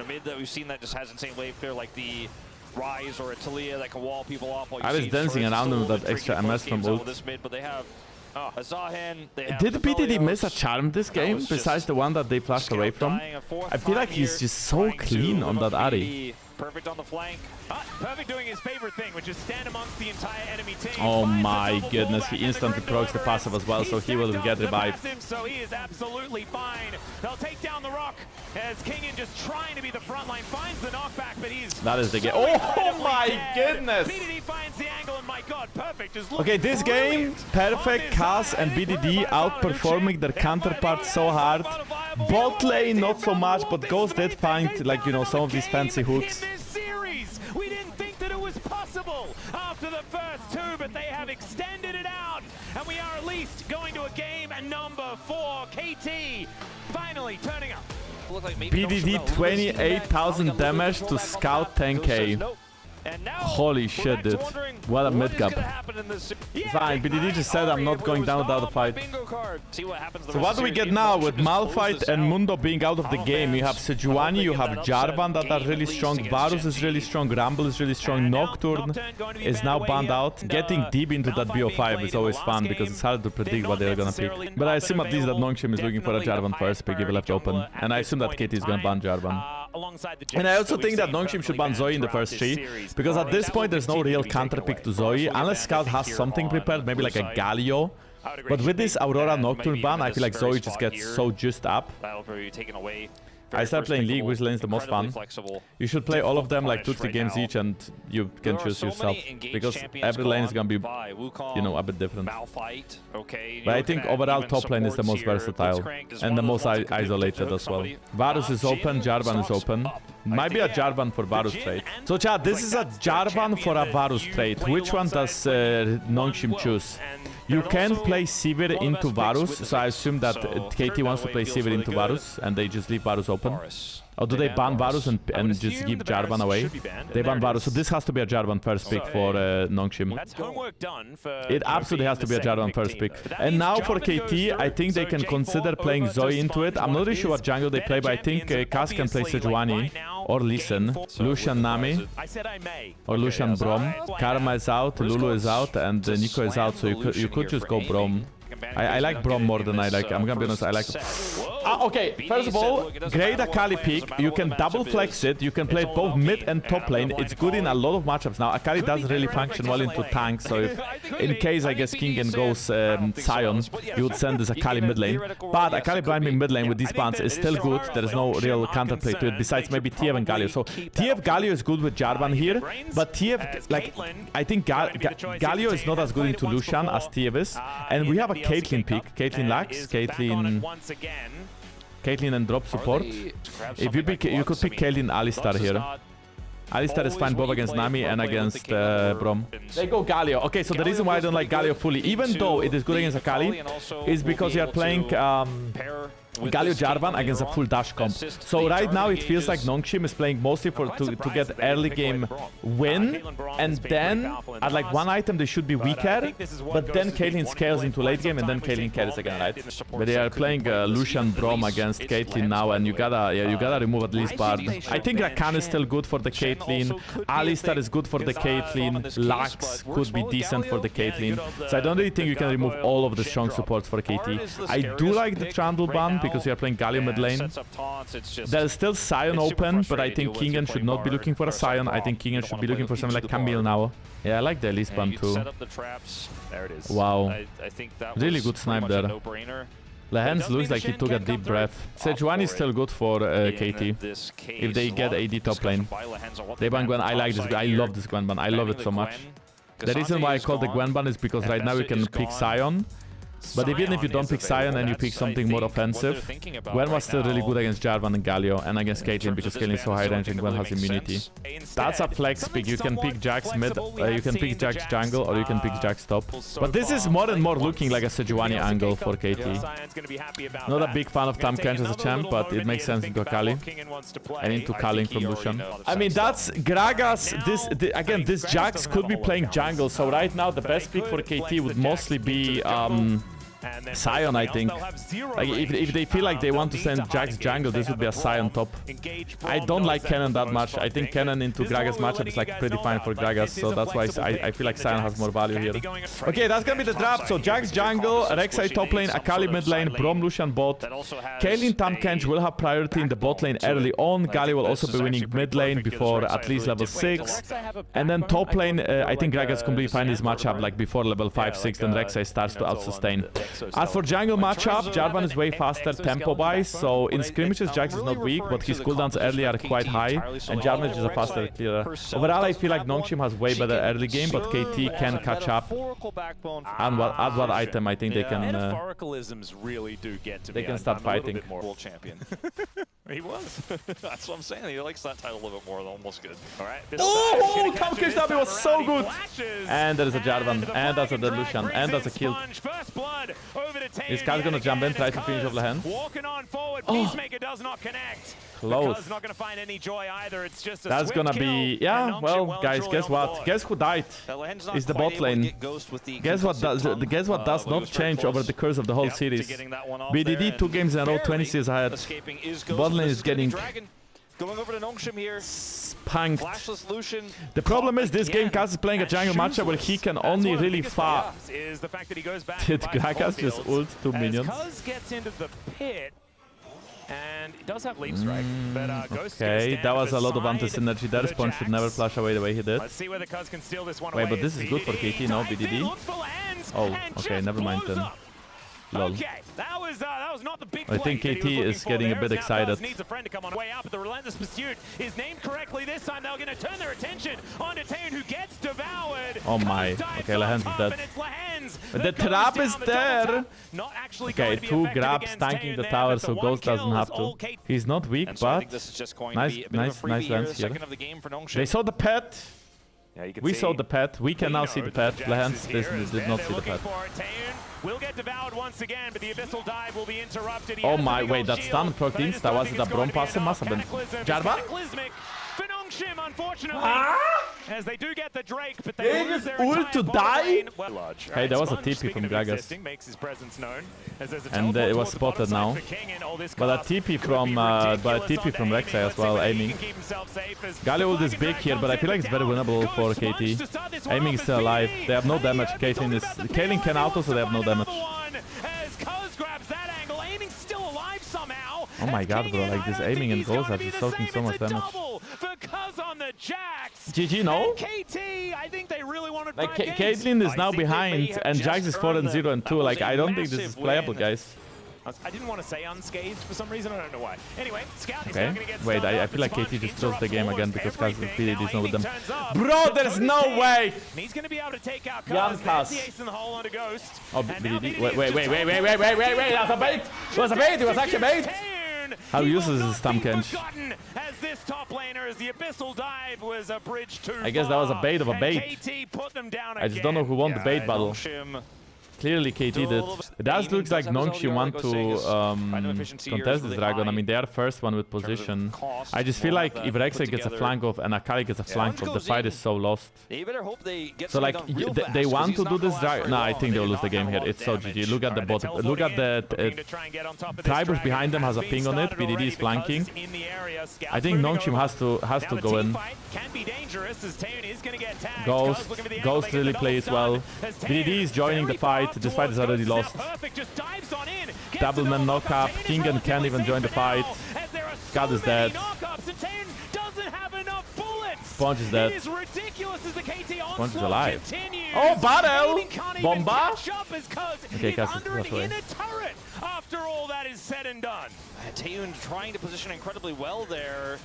mid that we've seen that just has insane wave clear like the Rise or a Talia that can wall people off. I was dancing around him with that extra MS from ult. This mid, but they have a Zahen. They have Did the BDD miss a Felios. charm this game, was besides the one that they flashed Scout away from? dying a fourth I feel like time he's here, just so trying to clean on live that up Ari. BDD. Perfect on the flank. Perfect doing his favorite thing, which is stand amongst the entire enemy team. Oh Finds the my double goodness, pullback, he and the instantly Grim procs the passive as well, so he will stacked get off the revived. passive, so he is absolutely fine. They'll take down the rock as Kingen just trying to be the front line, finds the knockback, but he's That is the game. so Oh incredibly my dead. goodness! BDD finds the angle, and my god, Perfect is looking Okay, this game, brilliant Perfect, on this Cass side. and BDD outperforming their counterparts so hard. Bot lane not so much, but Ghost did find, like, you know, some of these fancy hooks. In this series, we didn't think that it was possible after the first two, but they have extended it out, and we are at least going to a game number 4. KT finally turning up. Look like maybe Noxum BDD got a little bit of 28,000 steam back. damage to Scout 10k. And now Holy we're shit, back to dude. wondering What a what mid is gap. gonna happen in this Fine, BDD just said I'm not going down without a fight. Bingo card. See what happens the So rest what of do we the get series. now Noxum with just closed Malphite this and out. Mundo being out of the game? You have Sejuani, you have Jarvan that are really strong, Varus is really strong, Rumble is really strong, Nocturne is now banned out. Getting deep into that BO5 is always fun because it's hard to predict what they're gonna pick. But I assume at least that Noxum is looking for a Jarvan first pick if he left open. And I assume that KT is gonna ban Jarvan. And I also think that Noxum should ban Zoe in the first 3, because at this point there's no real counter pick to Zoe, unless Scout has something prepared, maybe like a Galio. But with this Aurora Nocturne ban, I feel like Zoe just gets so juiced up. That'll be taken away. I start playing League, which lane is the most fun. You should play all of them like 2-3 games each and you can choose yourself. Because every lane is gonna be, you know, a bit different. But I think overall top lane is the most versatile and the most isolated as well. Varus is open, Jarvan is open. Might be a Jarvan for Varus trade. So chat, this is a Jarvan for a Varus trade. Which one does Noxum choose? You can play Sivir into Varus, so I assume that KT wants to play Sivir into Varus and they just leave Varus open. Or do they ban Varus and just give Jarvan away? They ban Varus, so this has to be a Jarvan first pick for Noxum. It absolutely has to be a Jarvan first pick. And now for KT, I think they can consider playing Zoe into it. I'm not really sure what jungle they play, but I think Cass can play Sejuani or Lee Sin, Lucian Nami, or Lucian Brom. Karma is out, Lulu is out, and Nico is out, so you could just go Brom. I like Brom more than I like. I'm gonna be honest, I like. Okay, first of all, great Akali pick. You can double flex it. You can play it both mid and top lane. It's good in a lot of matchups now. Akali doesn't really function well into tanks, so if, in case I guess Kingen goes Sion, you would send this Akali mid lane. But Akali blinding mid lane with these bans is still good. There is no real counterplay to it besides maybe TF and Galio. So TF Galio is good with Jarvan here, but TF, like, I think Galio is not as good into Lucian as TF is. And we have a Caitlyn pick. Caitlyn lags. Caitlyn and drop support. If you pick, you could pick Caitlyn Alistar here. Alistar is fine both against Nami and against Brom. They go Galio. Okay, so the reason why I don't like Galio fully, even though it is good against Akali, is because you are playing Galio Jarvan against a full dash comp. So right now it feels like Nongshim is playing mostly to get early game win, and then at like one item they should be weaker, but then Caitlyn scales into late game and then Caitlyn carries again, right? But they are playing Lucian Braum against Caitlyn now, and you gotta remove at least Bard. I think Rakan is still good for the Caitlyn, Alistar is good for the Caitlyn, Lux could be decent for the Caitlyn, so I don't really think you can remove all of the strong supports for KT. I do like the Trundle ban because you are playing Galio mid lane. There's still Sion open, but I think Kingen should not be looking for a Sion. I think Kingen should be looking for something like Camille now. Yeah, I like the Elise ban too. Wow. Really good snipe there. Lehens looks like he took a deep breath. Sejuani is still good for KT if they get AD top lane. They ban Gwen. I like this. I love this Gwen ban. I love it so much. The reason why I call the Gwen ban is because right now you can pick Sion. But even if you don't pick Sion and you pick something more offensive, Gwen was still really good against Jarvan and Galio and against Caitlyn because Caitlyn is so high range and Gwen has immunity. That's a flex pick. You can pick Jax mid, you can pick Jax jungle, or you can pick Jax top. But this is more and more looking like a Sejuani angle for KT. Not a big fan of Tahm Kench as a champ, but it makes sense into Akali and into Kaling from Lucian. I mean, that's Gragas. Again, this Jax could be playing jungle, so right now the best pick for KT would mostly be Sion, I think. Like if they feel like they want to send Jax jungle, this would be a Sion top. I don't like Kennen that much. I think Kennen into Gragas matchup is like pretty fine for Gragas, so that's why I feel like Sion has more value here. Okay, that's gonna be the draft. So Jax jungle, Rek'Sai top lane, Akali mid lane, Braum Lucian bot. Caitlyn Tahm Kench will have priority in the bot lane early on. Galio will also be winning mid lane before at least level 6. And then top lane, I think Gragas completely fine this matchup like before level 5, 6, then Rek'Sai starts to out-sustain. As for jungle matchup, Jarvan is way faster tempo-wise, so in skirmishes Jax is not weak, but his cooldowns early are quite high, and Jarvan is a faster clearer. Overall, I feel like Nongshim has way better early game, but KT can catch up. And at what item I think they can start fighting. He was. That's what I'm saying. He likes that title a little bit more. Almost good. All right. Oh, Tahm Kench W was so good. And there is a Jarvan, and that's a dead Lucian, and that's a kill. Is Kaz gonna jump in, try to finish off the hand? Oh. Close. That's gonna be... Yeah, well, guys, guess what? Guess who died? Is the bot lane. Guess what does not change over the course of the whole series? BDD 2 games in a row, 20 series ahead. Bot lane is getting... Going over to Nongshim here. Punked. The problem is this game Kaz is playing a jungle matchup where he can only really far. Did Gragas just ult 2 minions? Kaz gets into the pit and it does have leap strike, but Ghost okay, that was a lot of anti-synergy there. Spawn should never flash away the way he did. Let's see whether Kaz can steal this one Wait, away. but this is good for KT, no? BDD? Oh, okay, never mind then. Lol. Okay, that was not the big I think KT is getting a bit excited. Needs a friend to come on way out, but the relentless pursuit is named correctly this time. They're going to turn their attention on Taeun, who gets devoured. Oh my. Okay, Lehens is dead. But the trap is there. Okay, 2 grabs tanking the tower, so Ghost doesn't have to. He's not weak, but nice lens here. They saw the pet. We saw the pet. We can now see the pet. Lehens did not see the pet. Will get devoured once again, but the abyssal dive will be interrupted. Oh my, wait, that stun proc insta, was it a Braum passive? Must have been. Jarvan? Unfortunately, as they do get the Drake, but they lose their ult to die? Hey, there was a TP from Gragas. And it was spotted now. But a TP from Rek'Sai as well, aiming. Galio ult is big here, but I feel like it's very winnable for KT. Aiming is still alive. They have no damage. Caitlyn can auto, so they have no damage. Oh my god, bro, like this aiming and goals are just soaking so much damage. GG, no? Like, Caitlyn is now behind, and Jax is 4-0 and 2. Like, I don't think this is playable, guys. I didn't want to say unscathed for some reason, I don't know why. Anyway, Scout is okay. Gonna get wait, I feel like KT just throws the game again because Kaz is not with them. Bro, there's no way! He's gonna be able to take out Jankos. the ace in the hole on a Ghost. Oh, BDD. Wait, that was a bait! It was a bait! It was actually a bait! How useless is Tahm Kench? I guess that was a bait of a bait. I just don't know who won the bait battle. Clearly KT did. It does look like Nongshim want to contest this Dragon. I mean, they are first one with position. I just feel like if Rek'Sai gets a flank off and Akali gets a flank off, the fight is so lost. So like, they want to do this Dragon. No, I think they will lose the game here. It's so GG. Look at the bot. Look at the Tribers behind them has a ping on it. BDD is flanking. I think Nongshim has to go in. Ghost really plays well. BDD is joining the fight. This fight is already lost. Doubleman knock up. Kingen can't even join the fight. God is dead. Sponge is dead. Sponge is alive. Oh, battle! Bomba! Okay, Cass is flash away. After all that is said and done. Taeyun trying to position incredibly well there.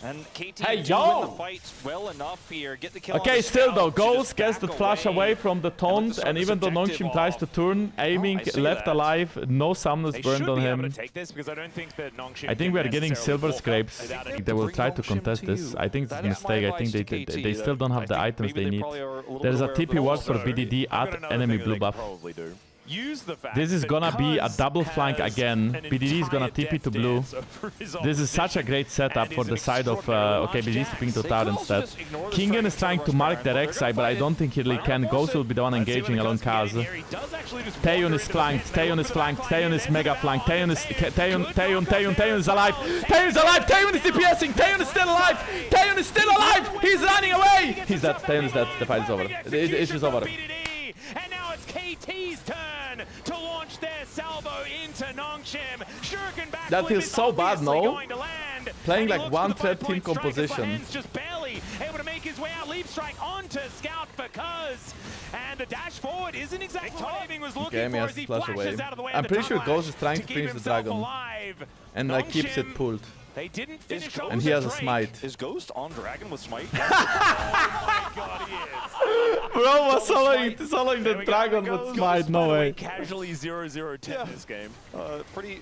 And KT hey, win the fight well enough here. Get the kill. Okay, still though, Ghost gets the flash away from the taunt, and even though Nongshim tries to turn, aiming, left alive, no summoners burned on him. I think we are getting silver scrapes. They will try to contest this. I think it's a mistake. I think they still don't have the items they need. There's a TP ward for BDD at enemy blue buff. This is gonna be a double flank again. BDD is gonna TP to blue. This is such a great setup for the side of... okay, BDD is TPing to tower instead. Kingen is trying to mark the Rek'Sai, but I don't think he really can. Ghost will be the one engaging along Kaz. Taeyun is flanked. Taeyun is flanked. Taeyun is mega flanked. Taeyun is alive. Taeyun is alive. Taeyun is DPSing. Taeyun is still alive. Taeyun is still alive. He's running away. He's dead. Taeyun is dead. The fight is over. It's just over. And now it's KT's turn to launch their salvo into Nongshim. That feels so bad, no? Playing like one threat team composition. Just barely able to make his way out. Leap strike onto Scout for Cuz. And the dash forward isn't exactly what Aving was looking for as he flashes out of the way. I'm pretty sure Ghost is trying to finish the Dragon. And like keeps it pulled. They didn't finish and he has a smite. Is Ghost on Dragon with smite? Oh my god, he is. Bro was soloing the Dragon with smite, no way. Casually 0-0-10 this game.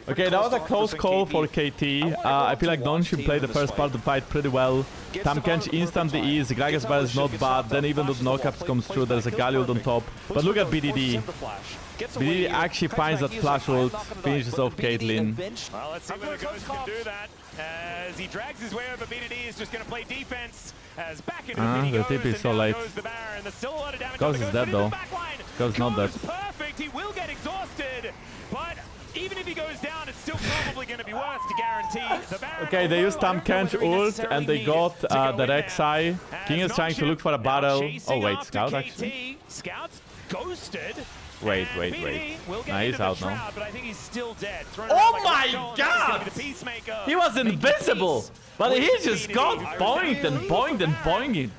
Okay, that was a close call for KT. I feel like Nongshim played the first part of the fight pretty well. Tamkench instantly easy, Gragas bar is not bad, then even though the knockups comes through, there's a Galliard on top. But look at BDD. BDD actually finds that flash ult, finishes off Caitlyn. Well, let's see whether Ghost can do that. As he drags his way over, BDD is just going to play defense. As back into the TP is so late. Ghost is dead though. Ghost not dead. Perfect, he will get exhausted, but even if he goes down, it's still probably going to be worth to guarantee the Baron. Okay, they used Tamkench ult and they got the Rek'Sai. King is trying to look for a battle. Oh wait, Scout actually? Scout's ghosted. Wait. Nah, he's out now. But I think he's still dead. Oh my god! He was invisible! But he just got boinged and boinged and boinged.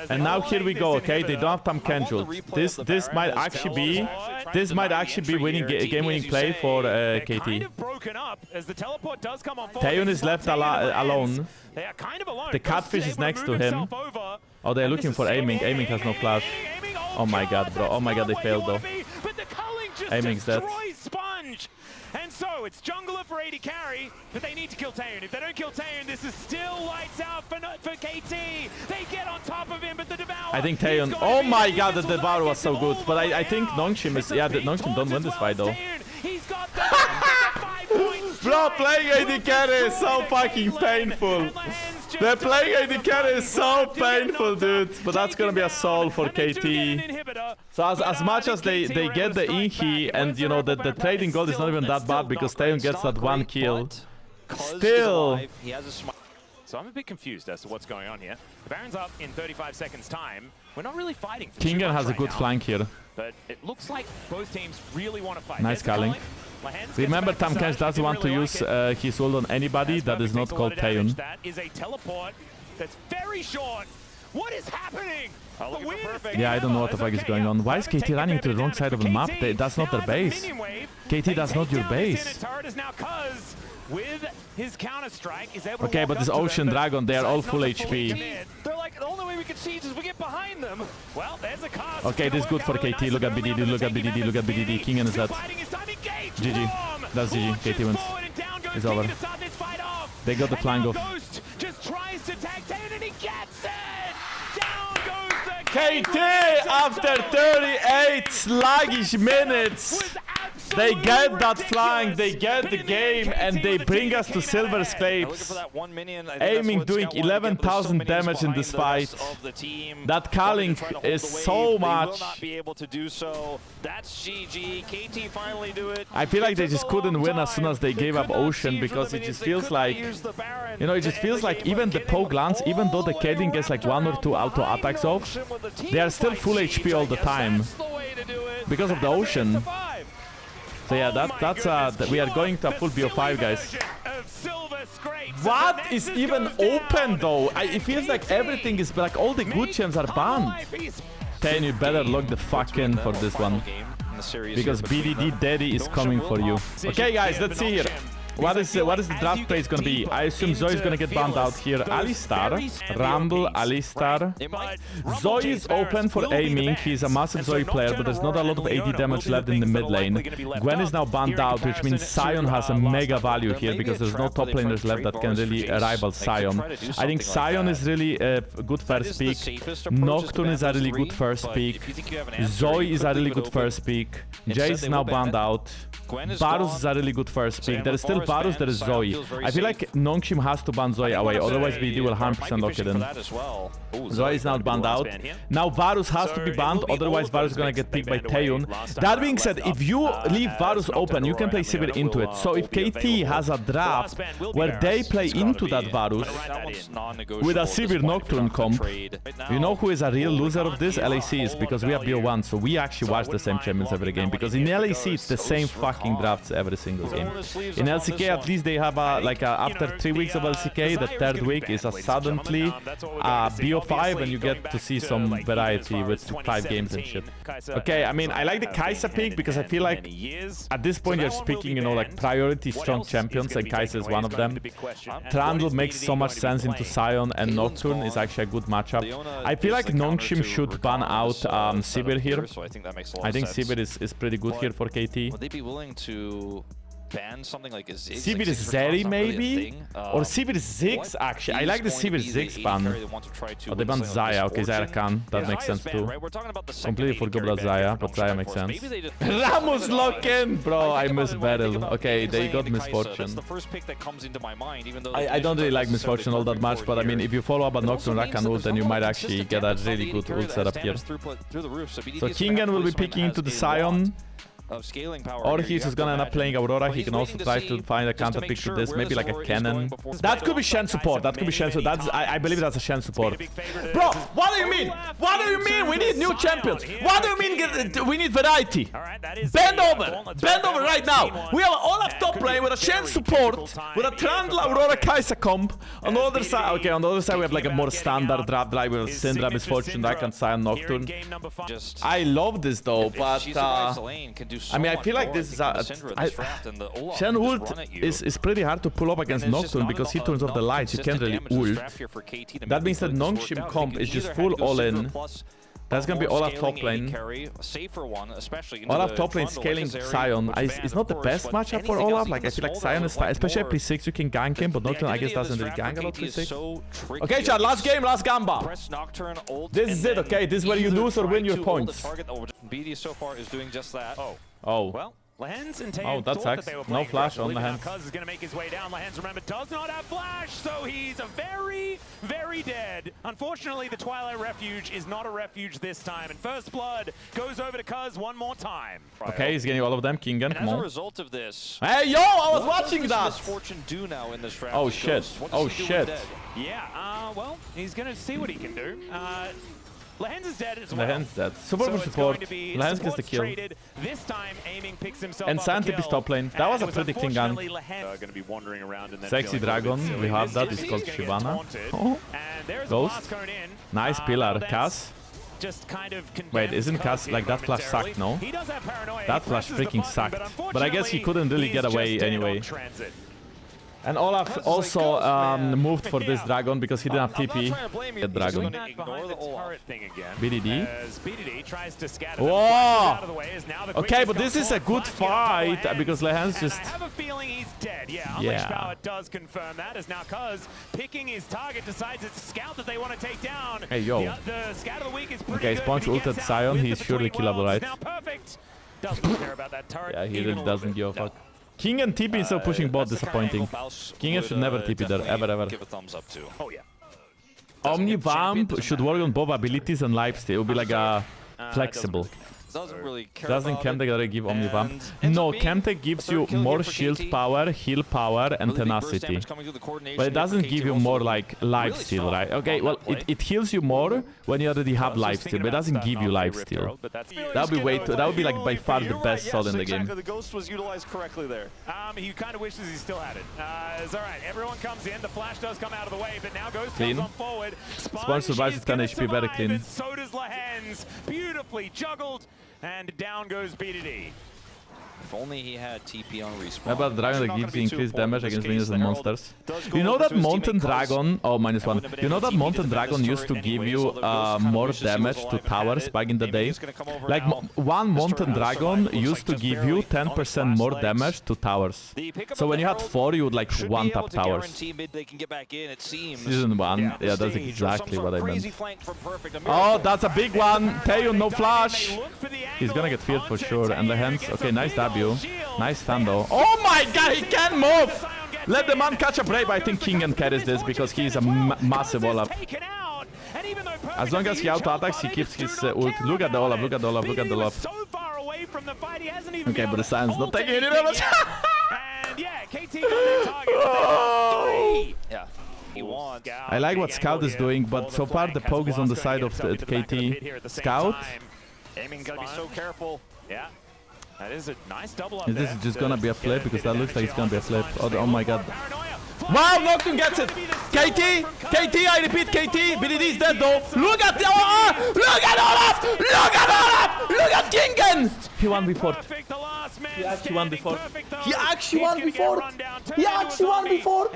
And now here we go, okay? They don't have Tamkench ult. This might actually be winning game-winning play for KT. Taeyun is left alone. The catfish is next to him. Oh, they're looking for aiming. Aiming has no flash. Oh my god, bro. Oh my god, they failed though. Aiming's dead. And so it's jungler for AD carry, but they need to kill Taeyun. If they don't kill Taeyun, this is still lights out for KT. They get on top of him, but the Devour... I think Taeyun... Oh my god, the Devour was so good. But I think Nongshim is... Yeah, Nongshim don't win this fight though. He's got the 5 points. Bro, playing AD carry is so fucking painful. They're playing AD carry is so painful, dude. But that's gonna be a soul for KT. So as much as they get the Inhi and you know the trading gold is not even that bad because Taeyun gets that one kill. Still. So I'm a bit confused as to what's going on here. The Baron's up in 35 seconds time. We're not really fighting for Kingen has a good flank here. But it looks like both teams really want to fight. Nice calling. Remember, Tamkench doesn't want to use his ult on anybody that is not called Taeyun. That is a teleport that's very short. What is happening? Yeah, I don't know what the fuck is going on. Why is KT running to the wrong side of the map? That's not their base. KT, that's not your base. With his counter-strike, is able okay, but this Ocean Dragon, they are all full HP. They're like, the only way we can siege is we get behind them. Well, there's a cast. Okay, this is good for KT. Look at BDD, look at BDD, look at BDD. Kingen is dead. GG. That's GG. KT wins. It's over. They got the flank off. Just tries to tag Taeyun and he gets it! Down goes the KT after 38 sluggish minutes. They get that flank, they get the game, and they bring us to Silver Scrapes. Aiming doing 11,000 damage in this fight. That Kalink is so much. I feel like they just couldn't win as soon as they gave up Ocean, because it just feels like, you know, it just feels like even the Poke Lance, even though the Caitlyn gets like 1 or 2 auto attacks off, they are still full HP all the time because of the Ocean. So yeah, we are going to a full BO5, guys. What is even open though? It feels like everything is like all the good gems are banned. Ten, you better log the fuck in for this one, because BDD Daddy is coming for you. Okay, guys, let's see here. What is the draft place gonna be? I assume Zoe is gonna get banned out here. Alistar, Rumble, Alistar. Zoe is open for aiming. He's a massive Zoe player, but there's not a lot of AD damage left in the mid lane. Gwen is now banned out, which means Sion has a mega value here, because there's no top laners left that can really rival Sion. I think Sion is really a good first pick. Nocturne is a really good first pick. Zoe is a really good first pick. Jace is now banned out. Varus is a really good first pick. There is still Varus, there is Zoe. I feel like Nongshim has to ban Zoe away, otherwise BD will 100% lock it in. Zoe is now banned out. Now Varus has to be banned, otherwise Varus is gonna get picked by Taeyun. That being said, if you leave Varus open, you can play Sivir into it. So if KT has a draft where they play into that Varus with a Sivir Nocturne comp, you know who is a real loser of this? LAC is, because we have BO1, so we actually watch the same champions every game, because in LAC it's the same fucking drafts every single game. In LCK, at least they have after 3 weeks of LCK, the 3rd week is a suddenly BO5, and you get to see some variety with 5 games and shit. Okay, I mean, I like the Kai'Sa pick, because I feel like at this point you're speaking, you know, like priority strong champions, and Kai'Sa is one of them. Trundle makes so much sense into Sion, and Nocturne is actually a good matchup. I feel like Nongshim should ban out Sivir here. I think Sivir is pretty good here for KT. Would they be willing to ban something like a Ziggs? Sivir like Zeri maybe? Or Sivir Ziggs actually. I like the Sivir Ziggs ban. Oh, they banned Xayah. Okay, Xayah can. That makes sense too. Completely forgot about Xayah, but Xayah makes sense. Ramos lock in! Bro, I miss Battle. Okay, they got Misfortune. I don't really like Misfortune all that much, but I mean, if you follow up a Nocturne Rakan ult, then you might actually get a really good ult setup here. So Kingen will be picking into the Sion. Or he's just gonna end up playing Aurora. He can also try to find a counter pick to this, maybe like a cannon. That could be Shen support. That could be Shen support. I believe that's a Shen support. Bro, what do you mean? What do you mean? We need new champions. What do you mean we need variety? Bend over. Bend over right now. We have all of top lane with a Shen support, with a Trundle Aurora Kai'Sa comp. On the other side, okay, on the other side we have like a more standard draft, like with Syndra, Misfortune, Rakan, Sion, Nocturne. I love this though, but I mean, I feel like this is Shen ult is pretty hard to pull up against Nocturne, because he turns off the lights. You can't really ult. That means that Nongshim comp is just full all-in. That's gonna be Olaf top lane. Olaf top lane scaling Sion. It's not the best matchup for Olaf. Like, I feel like Sion is fine. Especially at P6 you can gank him, but Nocturne I guess doesn't really gank a lot P6. Okay, chat, last game, last Gamba. This is it, okay? This is where you lose or win your points. BD so far is doing just that. Oh. Well, Lehens and oh, that sucks. No flash on Lehens. Cuz is going to make his way down. Lehens, remember, does not have flash, so he's very, very dead. Unfortunately, the Twilight Refuge is not a refuge this time, and First Blood goes over to Cuz one more time. Okay, he's getting all of them. Kingen, come on. As a result of this, hey, yo, I was watching that! Misfortune do now in this draft? Oh, shit. Oh, shit. Yeah, well, he's going to see what he can do. Lehens is dead as well. Lehens dead. Super support. Lehens gets the kill. This time, aiming picks himself and Santip is top lane. That was a pretty clean gun. Sexy Dragon. We have that. It's called Shyvana. Oh. Ghost. Nice pillar. Cass. Wait, isn't Cass like that flash sucked? No? That flash freaking sucked. But I guess he couldn't really get away anyway. And Olaf also moved for this dragon because he didn't have TP. Get dragon. BDD. Whoa! Okay, but this is a good fight because Lehan's just... I have a feeling he's dead. Yeah, Yeah. Power does confirm that as now Cuz picking his target decides it's Scout that they want to take down. Hey, yo. The Scout of the week is pretty Okay, good, Sponge but he ulted gets Sion, out with he's the surely between killable, worlds. right? Now perfect. Doesn't care about that turret. Yeah, he even a really little doesn't bit. give a No. fuck. King and TP still pushing bot, disappointing. King should never TP there, ever. Give a thumbs up to. Oh, yeah. Omni Vamp should work on both abilities and lifesteal. It will be like a flexible. Doesn't really care Doesn't about Chemtech it. already give Omni Vamp? And No, ends up being Chemtech gives a third you kill more here for shield KT. power, heal power, and Really big burst tenacity. damage coming through the coordination But it here for doesn't KT give you also more looking like lifesteal, strong right? Okay, on well, that play. it heals you more when you already have lifesteal, but it doesn't give you lifesteal. That would be that would be like by far the best sword in the game. Exactly. The ghost was utilized correctly there. He kind of wishes he still had it. It's all right. Everyone comes in. The flash does come out of the way, but now Ghost Clean. comes on forward. Sponge survives with 10 HP, very clean. And so does Lehan's. Beautifully juggled, and down goes BDD. If only he had TP on respawn. How about Dragon that gives you increased damage against minions and monsters? Does go You know over that to his Mountain teammate Cuz. Dragon... Oh, -1. wouldn't have been You know able that to Mountain defend this Dragon used to turret give anyway, you so the Ghost kinda more wishes he was damage to alive and had towers it. back in the Maybe day? he's gonna come over Like, now. one This Mountain turret Dragon looks like used to just give you barely on his 10% more last legs. damage to towers. The pickup So of when the you had Herald 4, you would like should be one able tap to towers. guarantee mid they can get back in, it seems. Season 1, Yeah, yeah, that's stage or some exactly sort what of I crazy meant. flank from Perfect. A Oh, miracle. that's a big one! Taeyeon, no flash! He's gonna get feared for sure. And the hands, okay, nice W. Nice stand though. Oh my god, he can move! Let the man catch a break, but I think Kingen carries this because he's a massive Olaf. As long as he auto-attacks, he keeps his ult. Look at the Olaf, look at the Olaf, look at the Olaf. Okay, but the Sion's not taking any damage. Yeah. He wants. I like what Scout is doing, but so far the poke is on the side of the KT. Scout? Aiming gotta be so careful. Yeah. That is a nice double up Is this there. just gonna be a flip? Because that looks like it's gonna be a flip. Oh my god. Wow, Nocturne gets it! KT! KT, I repeat, KT! BDD is dead though! Look at the Look at Olaf! Look at Olaf! Look at Kingen! He won before. He actually won before. He actually won before! He actually won before!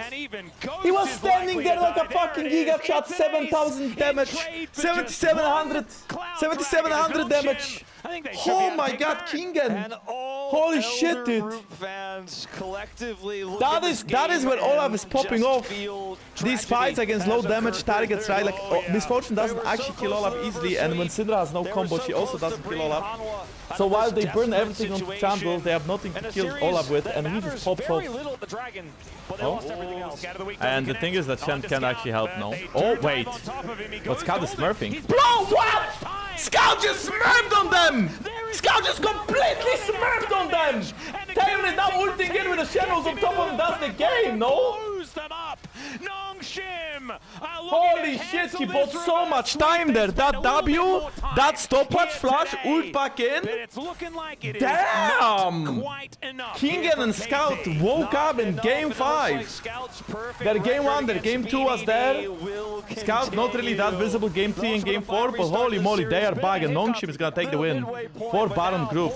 He was standing there like a fucking giga shot, 7,000 damage! 7,700 damage! Oh my god, Kingen! Holy shit, dude! That is where Olaf is popping off. These fights against low damage targets, right? Like, Misfortune doesn't actually kill Olaf easily, and when Syndra has no combo, she also doesn't kill Olaf. So while they burn everything on Chandel, they have nothing to kill Olaf with, and he just pops off. Oh. And the thing is that Shen can't actually help, no? Oh, wait. But Scout is smurfing. Bro, what? Scout just smurfed on them! Scout just completely smurfed on them! Taeyeon is now ulting in with the shadows on top of him, that's the game, no? Holy shit, he bought so much time there. That W, that stopwatch flash, ult back in. Damn! Kingen and Scout woke up in game 5. Their game 1, their game 2 was there. Scout not really that visible game 3 and game 4, but holy moly, they are back and Nongshim is gonna take the win for Baron group.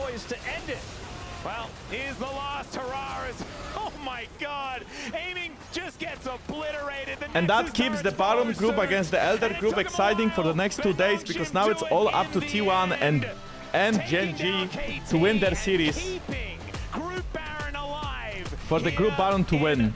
Well, here's the last hurrah. Oh my god, aiming just gets obliterated. And that keeps the Baron group against the Elder group exciting for the next 2 days, because now it's all up to T1 and Gen G to win their series. For the group Baron to win.